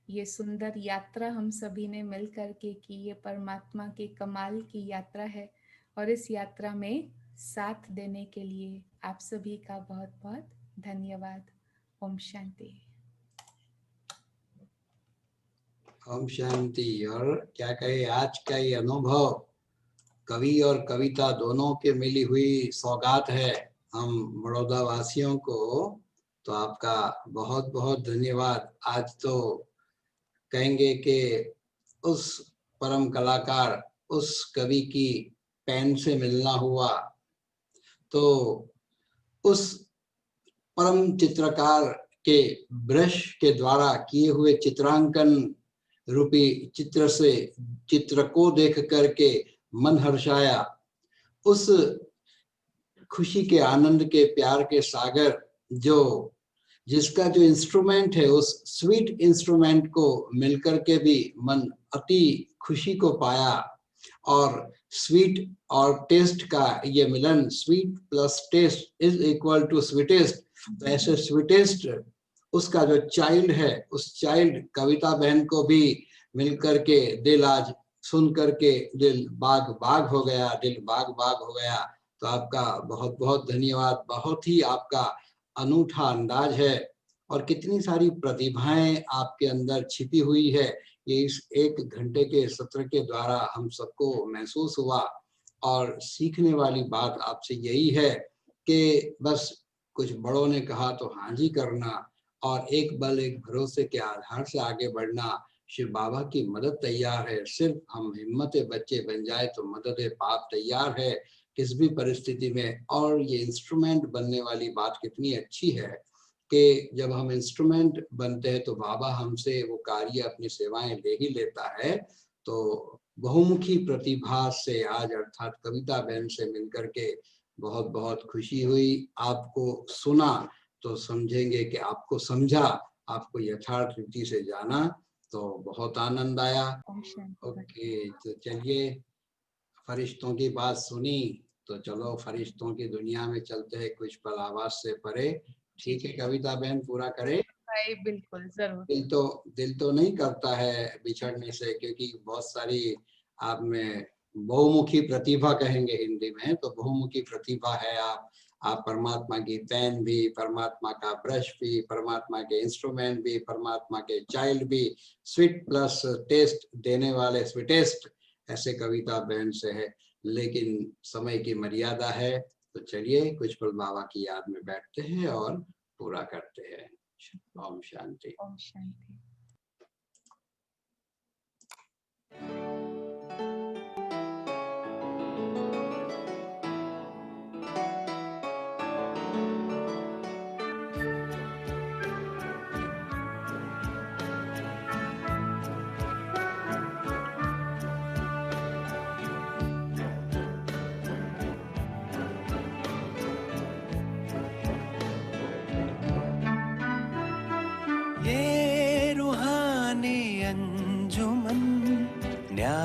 ये सुंदर यात्रा हम सभी ने मिल करके की, ये परमात्मा के कमाल की यात्रा है। और इस यात्रा में साथ देने के लिए आप सभी का बहुत बहुत धन्यवाद। ओम शांति। ओम शांति। और क्या कहे, आज का ये अनुभव कवि और कविता दोनों के मिली हुई सौगात है हम बड़ौदा वासियों को। तो आपका बहुत बहुत धन्यवाद। आज तो कहेंगे कि उस परम कलाकार, उस कवि की पेन से मिलना हुआ, तो उस परम चित्रकार के ब्रश के द्वारा किए हुए चित्रांकन रूपी चित्र से चित्र को देख करके मन हर्षाया। उस खुशी के, आनंद के, प्यार के सागर जो जिसका जो इंस्ट्रूमेंट है, उस स्वीट इंस्ट्रूमेंट को मिलकर के भी मन अति खुशी को पाया। और स्वीट और टेस्ट का ये मिलन, sweet plus taste is equal to sweetest. तो ऐसे स्वीटेस्ट उसका जो चाइल्ड है, उस चाइल्ड कविता बहन को भी मिलकर के दिल आज सुन करके दिल बाग बाग हो गया, दिल बाग बाग हो गया। तो आपका बहुत बहुत धन्यवाद। बहुत ही आपका अनूठा अंदाज है और कितनी सारी प्रतिभाएं आपके अंदर छिपी हुई है, ये इस 1 घंटे के सत्र के द्वारा हम सबको महसूस हुआ। और सीखने वाली बात आपसे यही है कि बस कुछ बड़ों ने कहा तो हाँ जी करना, और एक बल एक भरोसे के आधार से आगे बढ़ना। शिव बाबा की मदद तैयार है, सिर्फ हम हिम्मत बच्चे बन जाए तो मदद पाप तैयार है किस भी परिस्थिति में। और ये इंस्ट्रूमेंट बनने वाली बात कितनी अच्छी है कि जब हम इंस्ट्रूमेंट बनते हैं तो बाबा हमसे वो कार्य, अपनी सेवाएं ले ही लेता है। तो बहुमुखी प्रतिभा से आज अर्थात कविता बहन से मिलकर के बहुत बहुत खुशी हुई। आपको सुना तो समझेंगे कि आपको समझा, आपको यथार्थ रीति से जाना, तो बहुत आनंद आया। ओके, तो चलिए, फरिश्तों की बात सुनी तो चलो फरिश्तों की दुनिया में चलते हैं, कुछ पल आवाज से परे। ठीक है कविता बहन, पूरा करे। भाई बिल्कुल, जरूर। दिल तो नहीं करता है बिछड़ने से, क्योंकि बहुत सारी आप में बहुमुखी प्रतिभा कहेंगे हिंदी में, तो बहुमुखी प्रतिभा है आप परमात्मा की पेन भी, परमात्मा का ब्रश भी, परमात्मा के इंस्ट्रूमेंट भी, परमात्मा के चाइल्ड भी, स्वीट प्लस टेस्ट देने वाले स्वीटेस्ट, ऐसे कविता बहन से है। लेकिन समय की मर्यादा है, तो चलिए कुछ पल बाबा की याद में बैठते हैं और पूरा करते हैं। ओम शांति। ओम शांति।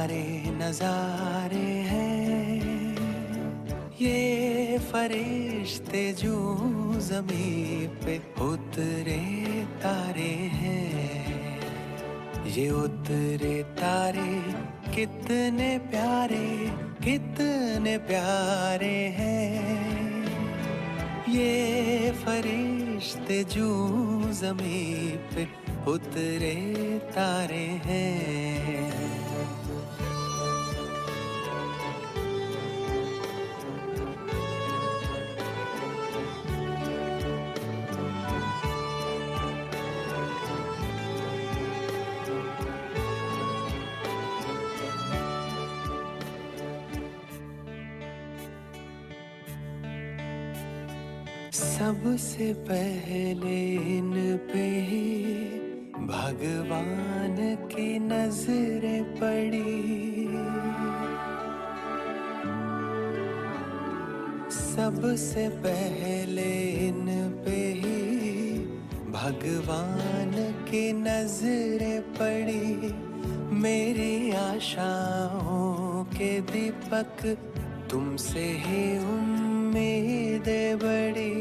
प्यारे नजारे हैं, ये फरिश्ते जो ज़मीं पे उतरे तारे हैं, ये उतरे तारे कितने प्यारे हैं, ये फरिश्ते जो ज़मीं पे उतरे तारे हैं। सबसे पहले इन पे ही भगवान की नजरें पड़ी, सबसे पहले इन पे ही भगवान की नजरें पड़ी। मेरी आशाओं के दीपक तुमसे ही उम्मीदें बड़ी।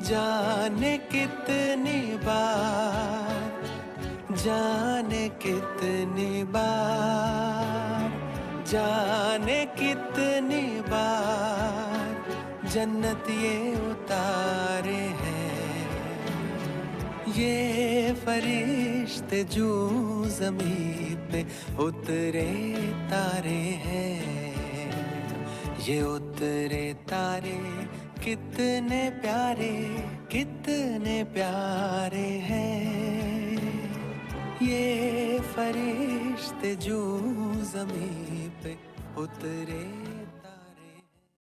जाने कितनी बार, जाने कितनी बार, जाने कितनी बार जन्नत ये उतारे हैं, ये फरिश्ते जो ज़मीं पे उतरे तारे हैं, ये उतरे तारे कितने प्यारे हैं, ये फरिश्ते जो ज़मीं पे उतरे